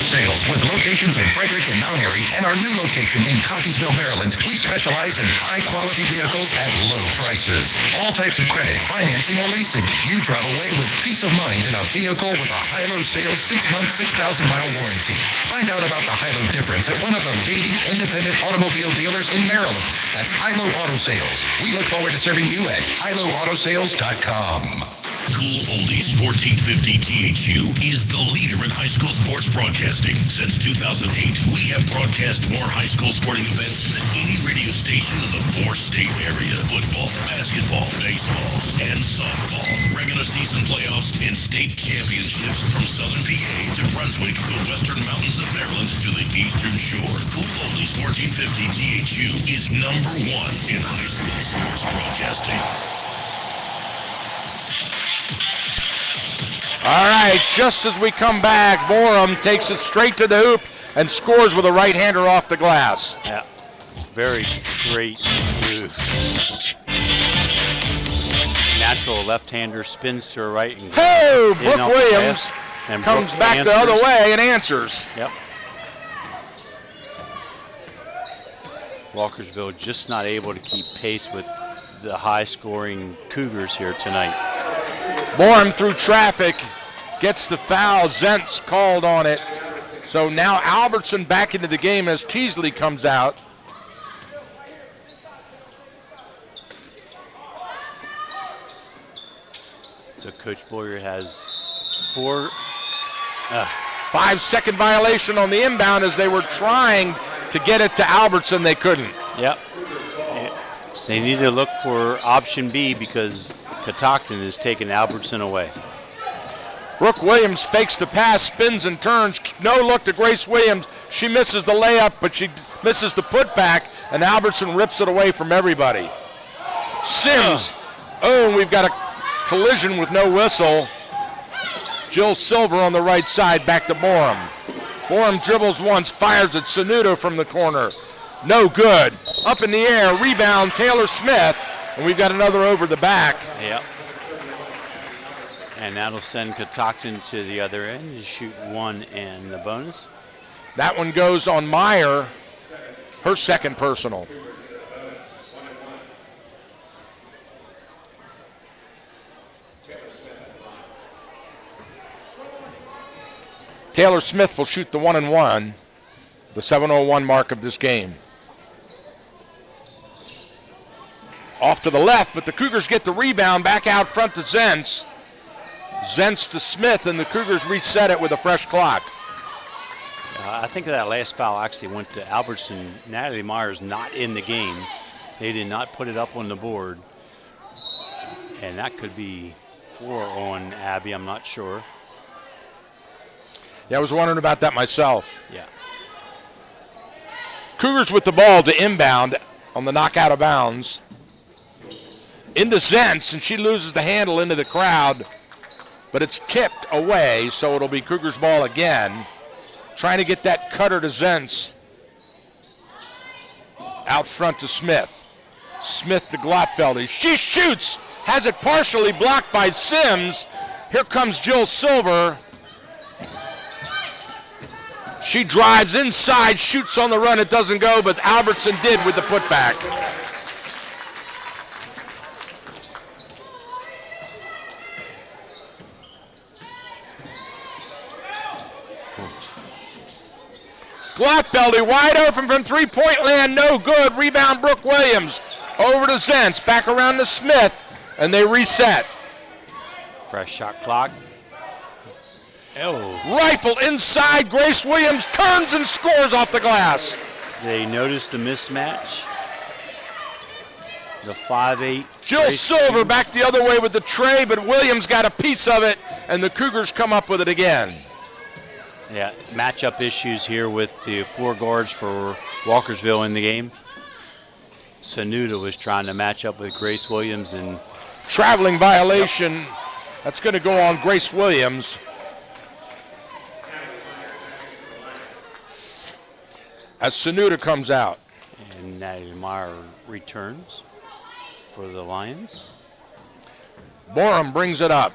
Sales with locations in Frederick and Mount Airy and our new location in Cockeysville, Maryland. We specialize in high-quality vehicles at low prices. All types of credit, financing, or leasing. You drive away with peace of mind in a vehicle with a high-low sales 6-month, 6,000-mile warranty. Find out about the high-low difference at one of the leading independent automobile dealers in Maryland. That's High-Low Auto Sales. We look forward to serving you at highlowAutoSales.com. Cool Oldies 1450 THU is the leader in high school sports broadcasting. Since 2008, we have broadcast more high school sporting events than any radio station in the 4-state area. Football, basketball, baseball, and softball. Regular season playoffs and state championships from Southern PA to Brunswick, the Western Mountains of Maryland to the Eastern Shore. Cool Oldies 1450 THU is #1 in high school sports broadcasting. All right, just as we come back, Borum takes it straight to the hoop and scores with a right-hander off the glass. Yeah, very great move. Natural left-hander spins to her right. And Brooke Williams comes back the other way and answers. Yep. Walkersville just not able to keep pace with the high-scoring Cougars here tonight. Borum through traffic, gets the foul. Zentz called on it. So now Albertson back into the game as Teasley comes out. So Coach Boyer has 5-second violation on the inbound as they were trying to get it to Albertson. They couldn't. Yep. They need to look for option B because Catoctin is taking Albertson away. Brooke Williams fakes the pass, spins and turns. No look to Grace Williams. She misses the layup, but she misses the putback, and Albertson rips it away from everybody. Sims. And we've got a collision with no whistle. Jill Silver on the right side, back to Borum. Borum dribbles once, fires at Sanudo from the corner. No good. Up in the air, rebound, Taylor Smith. And we've got another over the back. Yep. And that'll send Catoctin to the other end to shoot 1 and the bonus. That one goes on Meyer, her second personal. Taylor Smith will shoot the 1-and-1, the 7:01 mark of this game. Off to the left, but the Cougars get the rebound back out front to Zentz. Zentz to Smith, and the Cougars reset it with a fresh clock. I think that last foul actually went to Albertson. Natalie Myers not in the game. They did not put it up on the board. And that could be 4 on Abby, I'm not sure. Yeah, I was wondering about that myself. Yeah. Cougars with the ball to inbound on the knock out of bounds. Into Zentz, and she loses the handle into the crowd, but it's tipped away, so it'll be Cougars ball again. Trying to get that cutter to Zentz. Out front to Smith. Smith to Glotfeldy. She shoots, has it partially blocked by Sims. Here comes Jill Silver. She drives inside, shoots on the run, it doesn't go, but Albertson did with the putback. Glotfeldy wide open from three-point land, no good. Rebound Brooke Williams. Over to Zentz, back around to Smith, and they reset. Fresh shot clock. Oh. Rifle inside, Grace Williams turns and scores off the glass. They noticed the mismatch. The 5'8". Jill Silver back the other way with the tray, but Williams got a piece of it, and the Cougars come up with it again. Yeah, matchup issues here with the 4 guards for Walkersville in the game. Sanuda was trying to match up with Grace Williams, and traveling violation. Yep. That's going to go on Grace Williams. As Sanuda comes out. And Natalie Meyer returns for the Lions. Borum brings it up.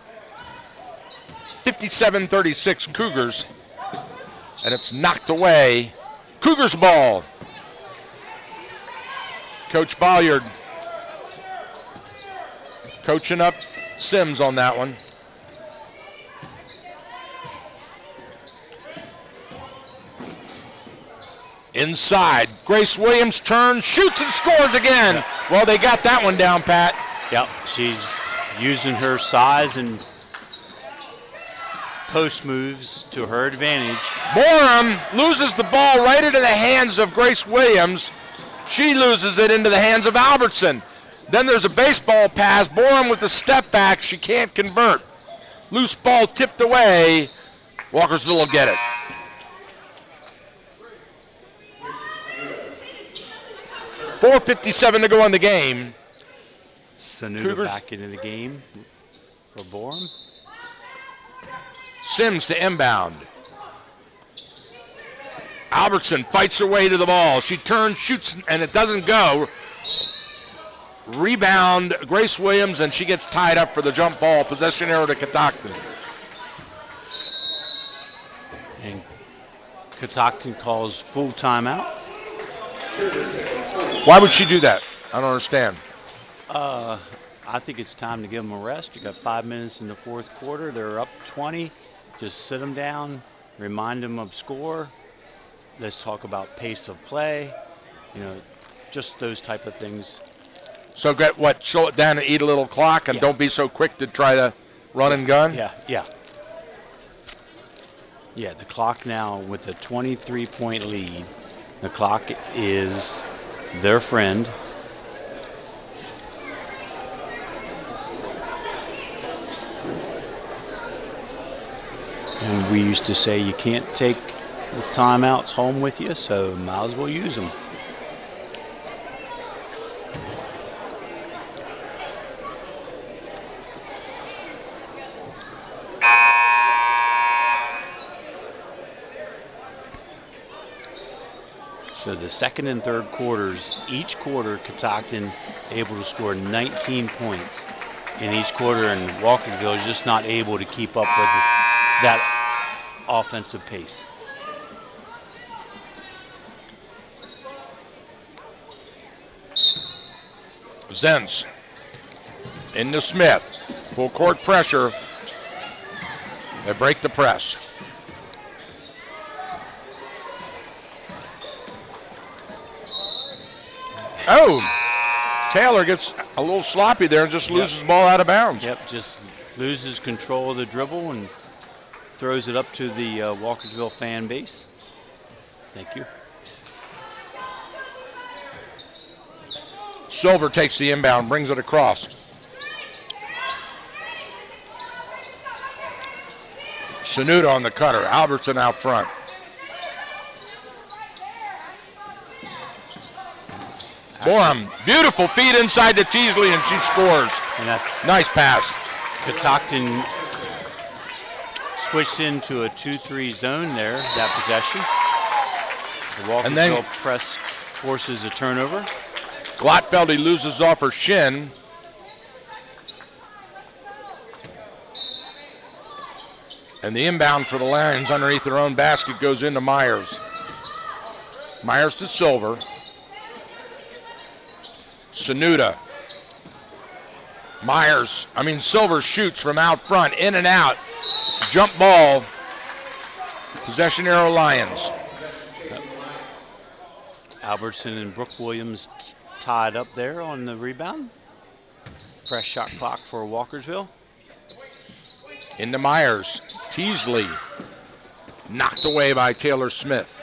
57-36 Cougars. And it's knocked away. Cougars ball. Coach Bolliard coaching up Sims on that one. Inside, Grace Williams turns, shoots and scores again. Yep. Well, they got that one down, Pat. Yep, she's using her size and post moves to her advantage. Borum loses the ball right into the hands of Grace Williams. She loses it into the hands of Albertson. Then there's a baseball pass. Borum with the step back. She can't convert. Loose ball tipped away. Walkersville will get it. .457 to go in the game. Sanuda back into the game for Borum. Sims to inbound. Albertson fights her way to the ball. She turns, shoots, and it doesn't go. Rebound, Grace Williams, and she gets tied up for the jump ball. Possession error to Catoctin. And Catoctin calls full timeout. Why would she do that? I don't understand. I think it's time to give them a rest. You got 5 minutes in the fourth quarter. They're up 20. Just sit them down, remind them of score. Let's talk about pace of play. You know, just those type of things. So slow it down and eat a little clock, and don't be so quick to try to run and gun? Yeah. Yeah, the clock now with a 23-point lead. The clock is their friend. And we used to say you can't take the timeouts home with you, so might as well use them. So the second and third quarters, each quarter, Catoctin able to score 19 points in each quarter, and Walkerville is just not able to keep up with that offensive pace. Zentz into Smith. Full court pressure. They break the press. Oh, Taylor gets a little sloppy there and just loses the ball out of bounds. Yep, just loses control of the dribble and throws it up to the Walkersville fan base. Thank you. Silver takes the inbound, brings it across. Sanuda on the cutter. Albertson out front. Borum, beautiful feed inside to Teasley, and she scores. And that Nice pass. Catoctin switched into a 2-3 zone there, that possession. The And then- Walkersville press forces a turnover. Glotfeldy loses off her shin. And the inbound for the Lions underneath their own basket goes into Myers. Myers to Silver. Sanuda. Silver shoots from out front, in and out. Jump ball. Possession arrow Lions. Albertson and Brooke Williams tied up there on the rebound. Fresh shot clock for Walkersville. Into Myers. Teasley. Knocked away by Taylor Smith.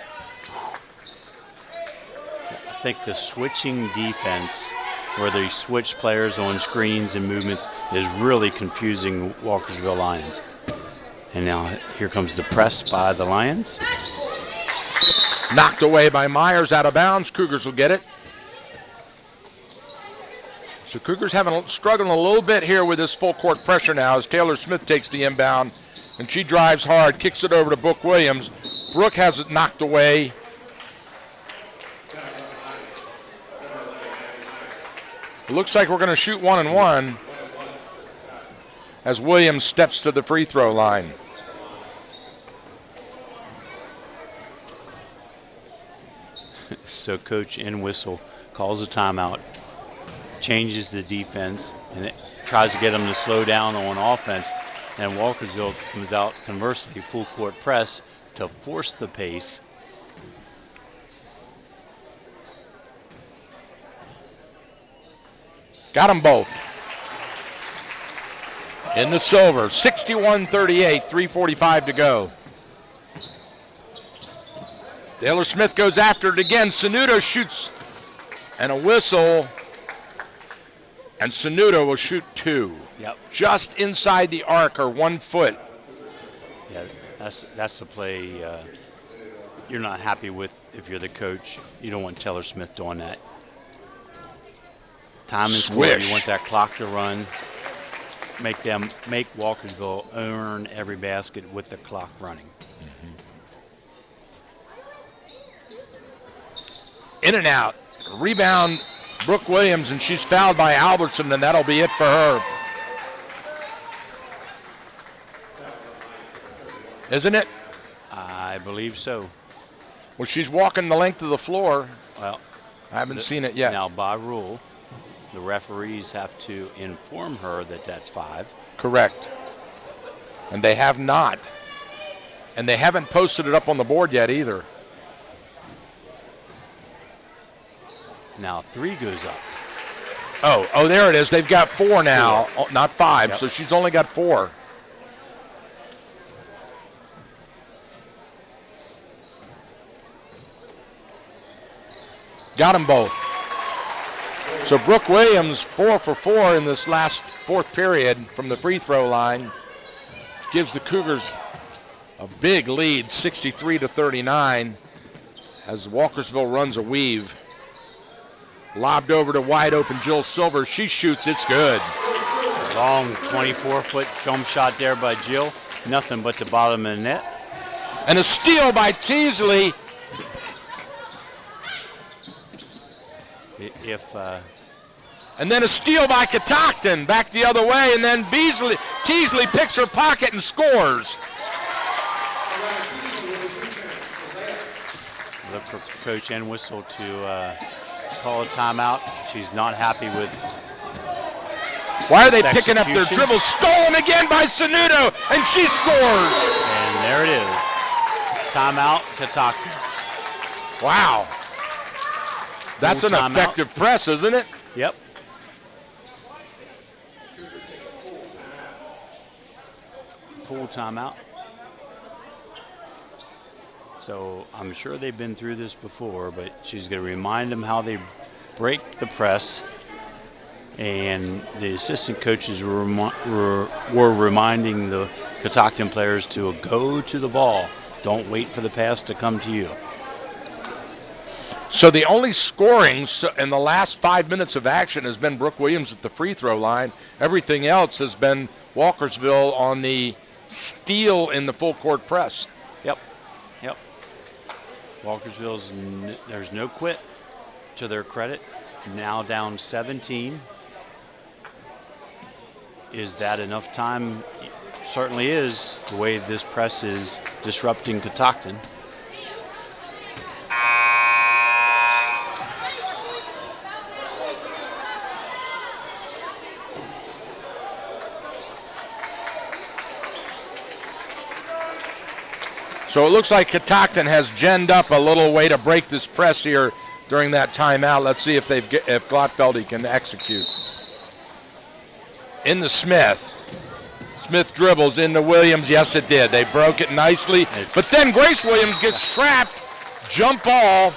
I think the switching defense, where they switch players on screens and movements, is really confusing Walkersville Lions. And now here comes the press by the Lions. Knocked away by Myers, out of bounds. Cougars will get it. So Cougars struggling a little bit here with this full court pressure now as Taylor Smith takes the inbound, and she drives hard, kicks it over to Brooke Williams. Brooke has it knocked away. It looks like we're going to shoot 1-and-1 as Williams steps to the free throw line. So Coach Entwistle calls a timeout, changes the defense, and it tries to get them to slow down on offense. And Walkersville comes out, conversely, full court press to force the pace. Got them both. In the Silver, 61-38, 3:45 to go. Taylor Smith goes after it again. Sanuda shoots, and a whistle, and Sanuda will shoot two. Yep. Just inside the arc, or 1 foot. Yeah, that's the play you're not happy with if you're the coach. You don't want Taylor Smith doing that. Time and score. Swish. You want that clock to run. Make Walkersville earn every basket with the clock running. In and out. Rebound, Brooke Williams, and she's fouled by Albertson, and that'll be it for her. Isn't it? I believe so. Well, she's walking the length of the floor. Well, I haven't seen it yet. Now, by rule, the referees have to inform her that that's 5. Correct. And they have not. And they haven't posted it up on the board yet either. Now 3 goes up. Oh, there it is. They've got 4 now, 4. Oh, not 5. Yep. So she's only got 4. Got them both. So Brooke Williams, 4 for 4 in this last fourth period from the free throw line, gives the Cougars a big lead, 63-39, as Walkersville runs a weave. Lobbed over to wide open Jill Silver. She shoots, it's good. Long 24-foot jump shot there by Jill. Nothing but the bottom of the net. And a steal by Teasley. And then a steal by Catoctin, back the other way, and then Teasley picks her pocket and scores. Look for Coach Entwistle to call a timeout. She's not happy with. Why are they picking up their dribbles? Stolen again by Sanudo, and she scores. And there it is. Timeout, Catoctin. Wow. That's an timeout. effective press, isn't it? Yep. Full timeout. So I'm sure they've been through this before, but she's going to remind them how they break the press. And the assistant coaches were reminding the Catoctin players to go to the ball. Don't wait for the pass to come to you. So the only scoring in the last 5 minutes of action has been Brooke Williams at the free throw line. Everything else has been Walkersville on the steal in the full court press. Yep. Walkersville's, there's no quit to their credit. Now down 17. Is that enough time? Certainly is, the way this press is disrupting Catoctin. So it looks like Catoctin has genned up a little way to break this press here during that timeout. Let's see if Glotfeldy can execute. Into Smith. Smith dribbles into Williams. Yes, it did. They broke it nicely. But then Grace Williams gets trapped. Jump ball.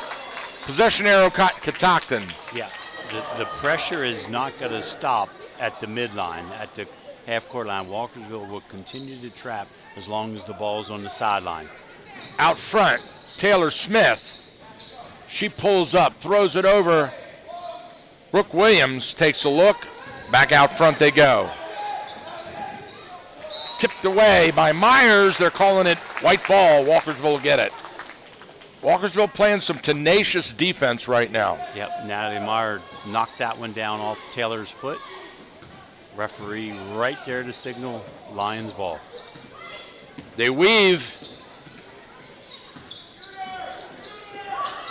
Possession arrow Catoctin. Yeah, the pressure is not going to stop at the midline, at the half-court line. Walkersville will continue to trap as long as the ball's on the sideline. Out front, Taylor Smith. She pulls up, throws it over. Brooke Williams takes a look. Back out front they go. Tipped away by Myers. They're calling it white ball. Walkersville will get it. Walkersville playing some tenacious defense right now. Yep, Natalie Meyer knocked that one down off Taylor's foot. Referee right there to signal Lions ball. They weave.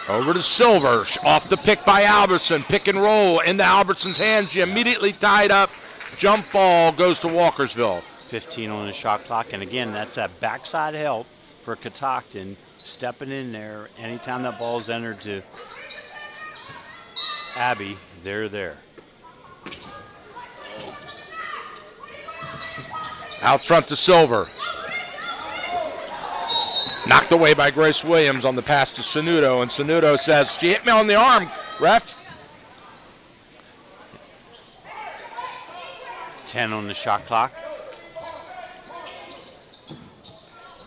Over to Silver, off the pick by Albertson. Pick and roll into Albertson's hands. She immediately tied up. Jump ball goes to Walkersville. 15 on the shot clock, and again, that's that backside help for Catoctin, stepping in there. Anytime that ball's entered to Abby, they're there. Out front to Silver. Knocked away by Grace Williams on the pass to Sanudo, and Sanudo says, she hit me on the arm, ref. 10 on the shot clock.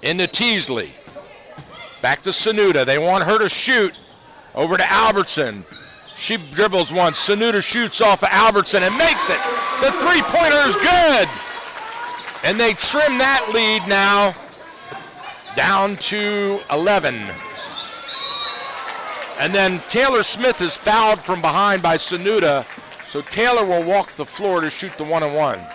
Into Teasley. Back to Sanudo. They want her to shoot. Over to Albertson. She dribbles once. Sanudo shoots off of Albertson and makes it. The three-pointer is good. And they trim that lead now down to 11. And then Taylor Smith is fouled from behind by Sanudo. So Taylor will walk the floor to shoot the 1-and-1.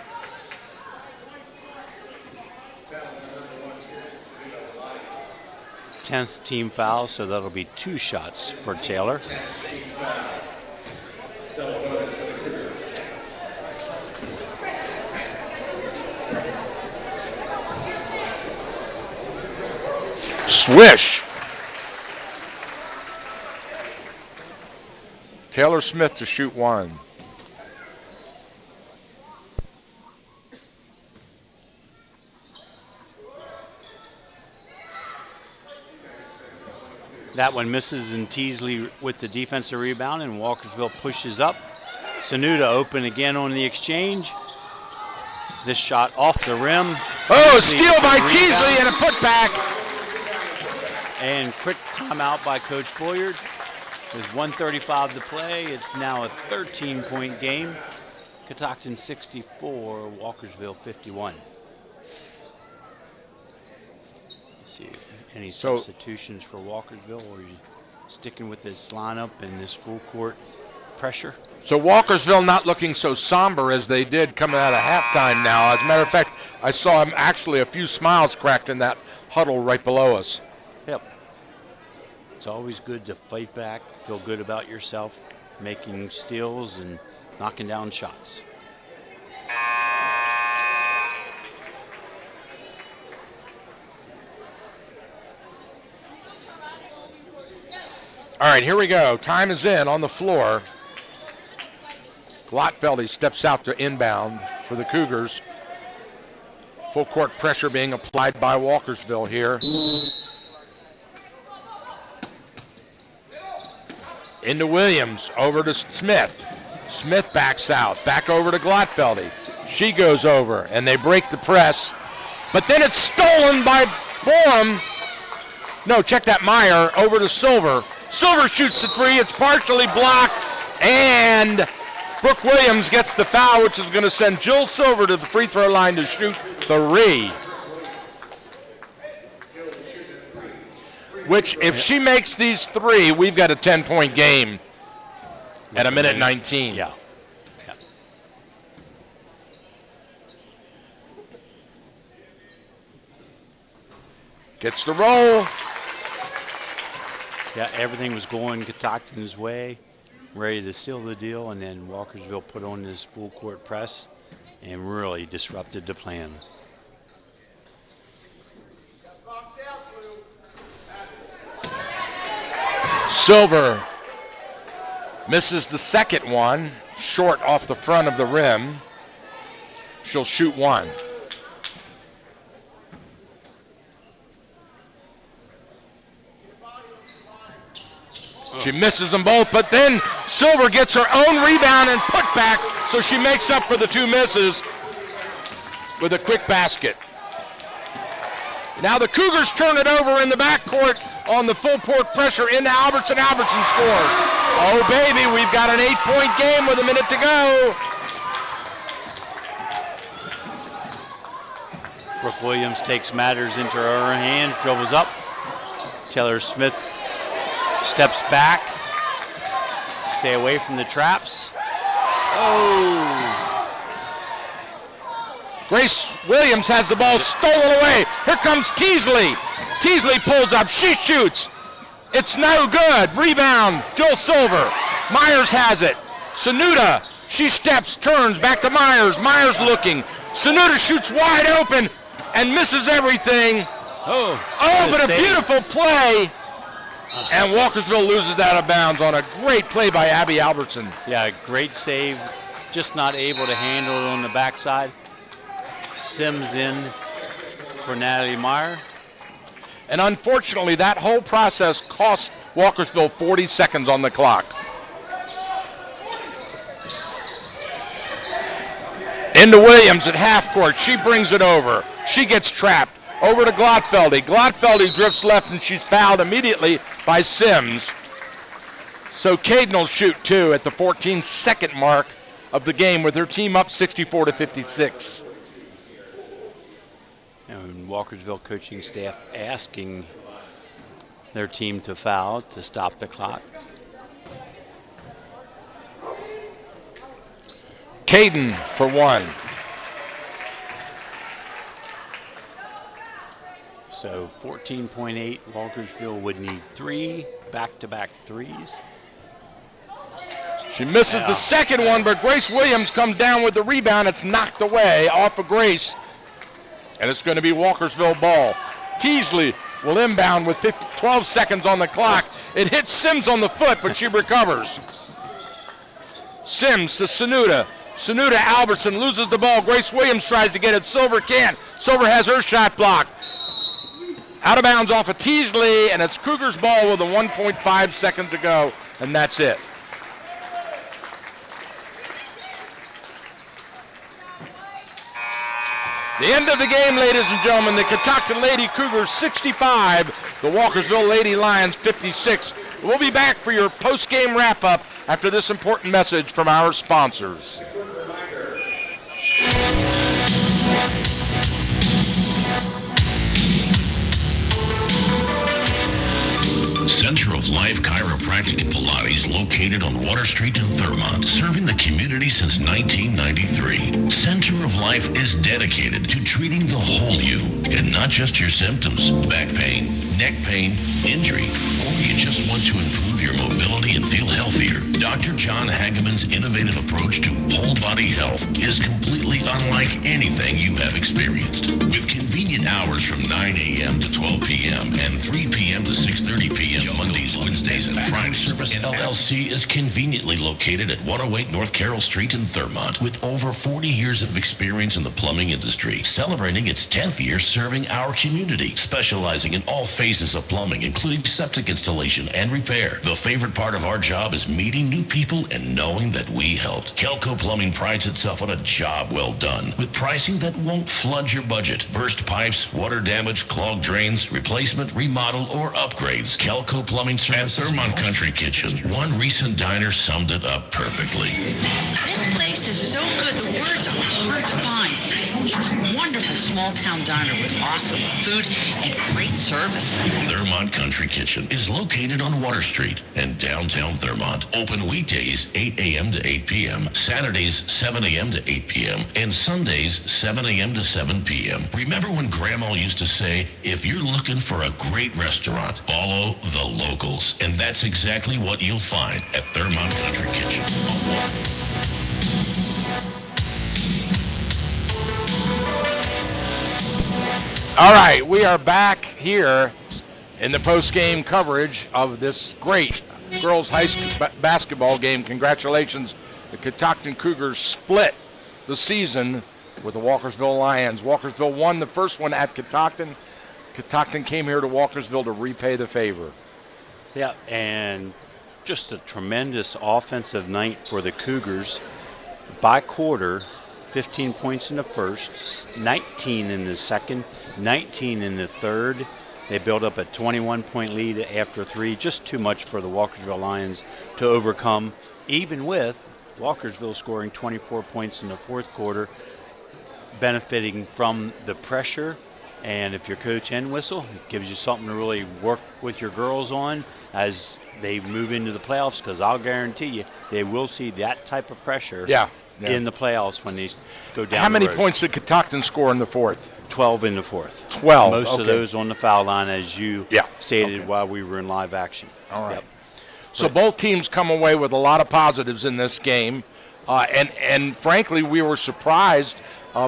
Tenth team foul, so that'll be 2 shots for Taylor. Swish. Taylor Smith to shoot 1. That one misses, and Teasley with the defensive rebound, and Walkersville pushes up. Sanudo open again on the exchange. This shot off the rim. Oh, a steal by Teasley and a putback. And quick timeout by Coach Boyard. There's 1:35 to play. It's now a 13-point game. Catoctin 64, Walkersville 51. Let's see. Any substitutions for Walkersville, or are you sticking with this lineup and this full court pressure? So Walkersville not looking so somber as they did coming out of halftime now. As a matter of fact, I saw him actually a few smiles cracked in that huddle right below us. Yep. It's always good to fight back, feel good about yourself, making steals and knocking down shots. All right, here we go. Time is in on the floor. Glotfeldy steps out to inbound for the Cougars. Full court pressure being applied by Walkersville here. Into Williams, over to Smith. Smith backs out, back over to Glotfeldy. She goes over, and they break the press. But then it's stolen by Borum. No, check that, Meyer, over to Silver. Silver shoots the three, it's partially blocked, and Brooke Williams gets the foul, which is going to send Jill Silver to the free throw line to shoot three. Which, if she makes these three, we've got a 10-point game at a minute 19. Yeah. Gets the roll. Yeah, everything was going Catoctin's way, ready to seal the deal, and then Walkersville put on this full court press and really disrupted the plan. Silver misses the second one, short off the front of the rim. She'll shoot one. She misses them both, but then Silver gets her own rebound and put back, so she makes up for the two misses with a quick basket. Now the Cougars turn it over in the backcourt on the full court pressure into Albertson. Albertson scores. Oh, baby, we've got an 8-point game with a minute to go. Brooke Williams takes matters into her own hands, dribbles up. Taylor Smith steps back. Stay away from the traps. Oh. Grace Williams has the ball stolen away. Here comes Teasley. Teasley pulls up. She shoots. It's no good. Rebound. Jill Silver. Myers has it. Sanuda. She steps, turns back to Myers. Myers looking. Sanuda shoots wide open and misses everything. Oh, but a beautiful play. And Walkersville loses out of bounds on a great play by Abby Albertson. Yeah, great save. Just not able to handle it on the backside. Sims in for Natalie Meyer. And unfortunately, that whole process cost Walkersville 40 seconds on the clock. Into Williams at half court. She brings it over. She gets trapped. Over to Glotfeldy. Glotfeldy drifts left, and she's fouled immediately by Sims. So Caden will shoot two at the 14-second mark of the game with her team up 64-56. And Walkersville coaching staff asking their team to foul to stop the clock. Caden for one. So 14.8, Walkersville would need three back-to-back threes. She misses the second one, but Grace Williams comes down with the rebound. It's knocked away off of Grace. And it's going to be Walkersville ball. Teasley will inbound with 12 seconds on the clock. It hits Sims on the foot, but she recovers. Sims to Sanuda. Sanuda Albertson loses the ball. Grace Williams tries to get it. Silver can't. Silver has her shot blocked. Out of bounds off of Teasley, and it's Cougars ball with a 1.5 seconds to go, and that's it. The end of the game, ladies and gentlemen. The Catoctin Lady Cougars 65, the Walkersville Lady Lions 56. We'll be back for your post-game wrap-up after this important message from our sponsors. Center of Life Chiropractic and Pilates, located on Water Street in Thurmont, serving the community since 1993. Center of Life is dedicated to treating the whole you, and not just your symptoms, back pain, neck pain, injury, or you just want to improve improve your mobility and feel healthier, Dr. John Hageman's innovative approach to whole body health is completely unlike anything you have experienced. With convenient hours from 9 a.m. to 12 p.m. and 3 p.m. to 6:30 p.m. Mondays, Wednesdays, and Fridays. Service LLC is conveniently located at 108 North Carroll Street in Thurmont, with over 40 years of experience in the plumbing industry, celebrating its 10th year serving our community, specializing in all phases of plumbing, including septic installation and repair. The favorite part of our job is meeting new people and knowing that we helped. Kelco Plumbing prides itself on a job well done, with pricing that won't flood your budget. Burst pipes, water damage, clogged drains, replacement, remodel, or upgrades. Kelco Plumbing Service. At Thurmont Country Kitchen, one recent diner summed it up perfectly. This place is so good, the words are hard to find. It's a wonderful small-town diner with awesome food and great service. Thurmont Country Kitchen is located on Water Street in downtown Thurmont. Open weekdays 8 a.m. to 8 p.m., Saturdays 7 a.m. to 8 p.m., and Sundays 7 a.m. to 7 p.m. Remember when Grandma used to say, if you're looking for a great restaurant, follow the locals. And that's exactly what you'll find at Thurmont Country Kitchen. All right, we are back here in the post-game coverage of this great girls high school basketball game. Congratulations, the Catoctin Cougars split the season with the Walkersville Lions. Walkersville won the first one at Catoctin. Catoctin came here to Walkersville to repay the favor. Yeah, and just a tremendous offensive night for the Cougars. By quarter, 15 points in the first, 19 in the second, 19 in the third. They built up a 21-point lead after three, just too much for the Walkersville Lions to overcome, even with Walkersville scoring 24 points in the fourth quarter, benefiting from the pressure. And if your coach Entwistle, it gives you something to really work with your girls on as they move into the playoffs, because I'll guarantee you they will see that type of pressure in the playoffs when they go down. How many the road. points did Catoctin score in the fourth? 12 in the fourth. 12. Most of those on the foul line, as you stated while we were in live action. All right. So both teams come away with a lot of positives in this game, and frankly, we were surprised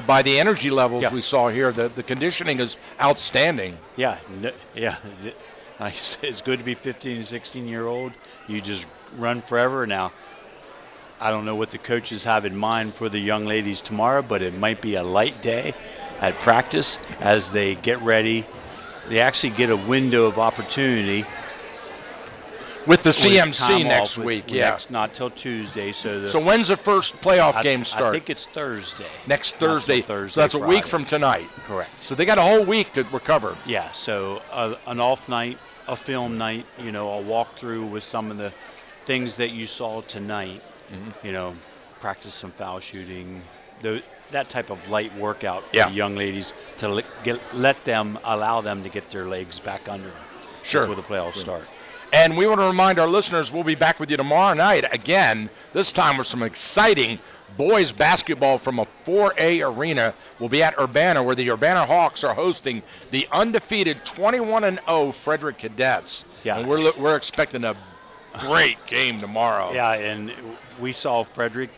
by the energy levels we saw here. The conditioning is outstanding. Yeah. Like I said, it's good to be 15 and 16-year-old. You just run forever. Now, I don't know what the coaches have in mind for the young ladies tomorrow, but it might be a light day at practice as they get ready. They actually get a window of opportunity with the CMC next week. Not till Tuesday. So when's the first playoff game start? I think it's Thursday. Next Thursday. So that's Friday. A week from tonight. Correct. So they got a whole week to recover. Yeah. So an off night, a film night, a walkthrough with some of the things that you saw tonight. Mm-hmm. Practice some foul shooting, that type of light workout for the young ladies to allow them to get their legs back under them before the playoffs start. And we want to remind our listeners we'll be back with you tomorrow night again, this time with some exciting boys basketball from a 4A arena. We'll be at Urbana, where the Urbana Hawks are hosting the undefeated 21-0 Frederick Cadets. Yeah. And we're expecting a great game tomorrow. Yeah, and we saw Frederick.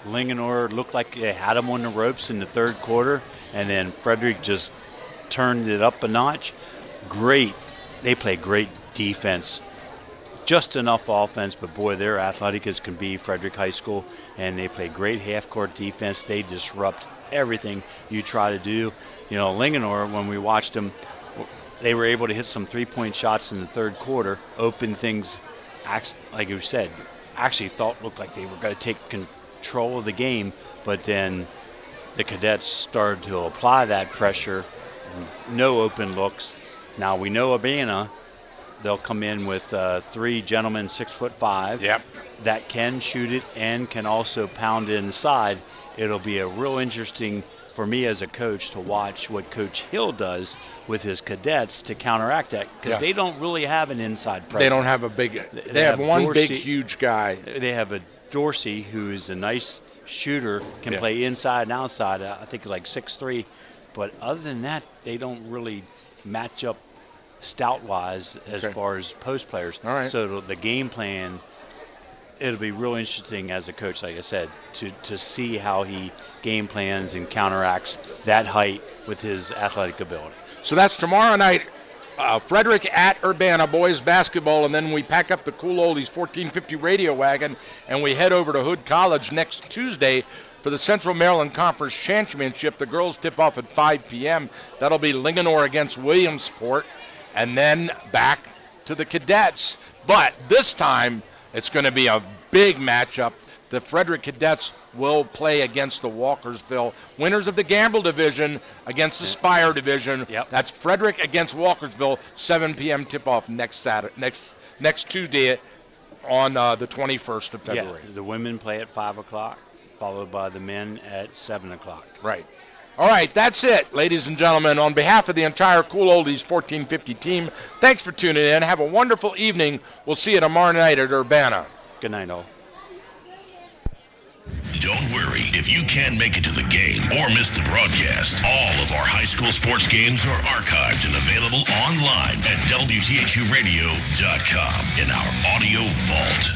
Linganore looked like they had them on the ropes in the third quarter, and then Frederick just turned it up a notch. Great. They play great defense. Just enough offense, but boy, they're athletic as can be, Frederick High School, and they play great half-court defense. They disrupt everything you try to do. Linganore, when we watched them, they were able to hit some three-point shots in the third quarter, open things, like you said, actually looked like they were going to take control of the game, but then the Cadets started to apply that pressure. No open looks. Now we know Urbana, they'll come in with three gentlemen 6'5". Yep. That can shoot it and can also pound inside. It'll be a real interesting for me as a coach to watch what Coach Hill does with his cadets to counteract that, because they don't really have an inside presence. They don't have a big. They have one Dorsey, big, huge guy. They have a Dorsey who is a nice shooter, can play inside and outside. I think like 6'3", but other than that, they don't really match up stout-wise as far as post players. All right. So the game plan, it'll be real interesting as a coach, like I said, to see how he game plans and counteracts that height with his athletic ability. So that's tomorrow night. Frederick at Urbana boys basketball, and then we pack up the Cool Oldies 1450 radio wagon and we head over to Hood College next Tuesday for the Central Maryland Conference Championship. The girls tip off at 5 p.m. That'll be Linganore against Williamsport, and then back to the cadets. But this time it's going to be a big matchup. The Frederick Cadets will play against the Walkersville winners of the Gamble division against the Spire division. Yep. That's Frederick against Walkersville, 7 p.m. tip-off next Tuesday on the 21st of February. Yeah, the women play at 5 o'clock, followed by the men at 7 o'clock. Right. All right, that's it, ladies and gentlemen. On behalf of the entire Cool Oldies 1450 team, thanks for tuning in. Have a wonderful evening. We'll see you tomorrow night at Urbana. Good night, all. Don't worry, if you can't make it to the game or miss the broadcast, all of our high school sports games are archived and available online at WTHUradio.com in our audio vault.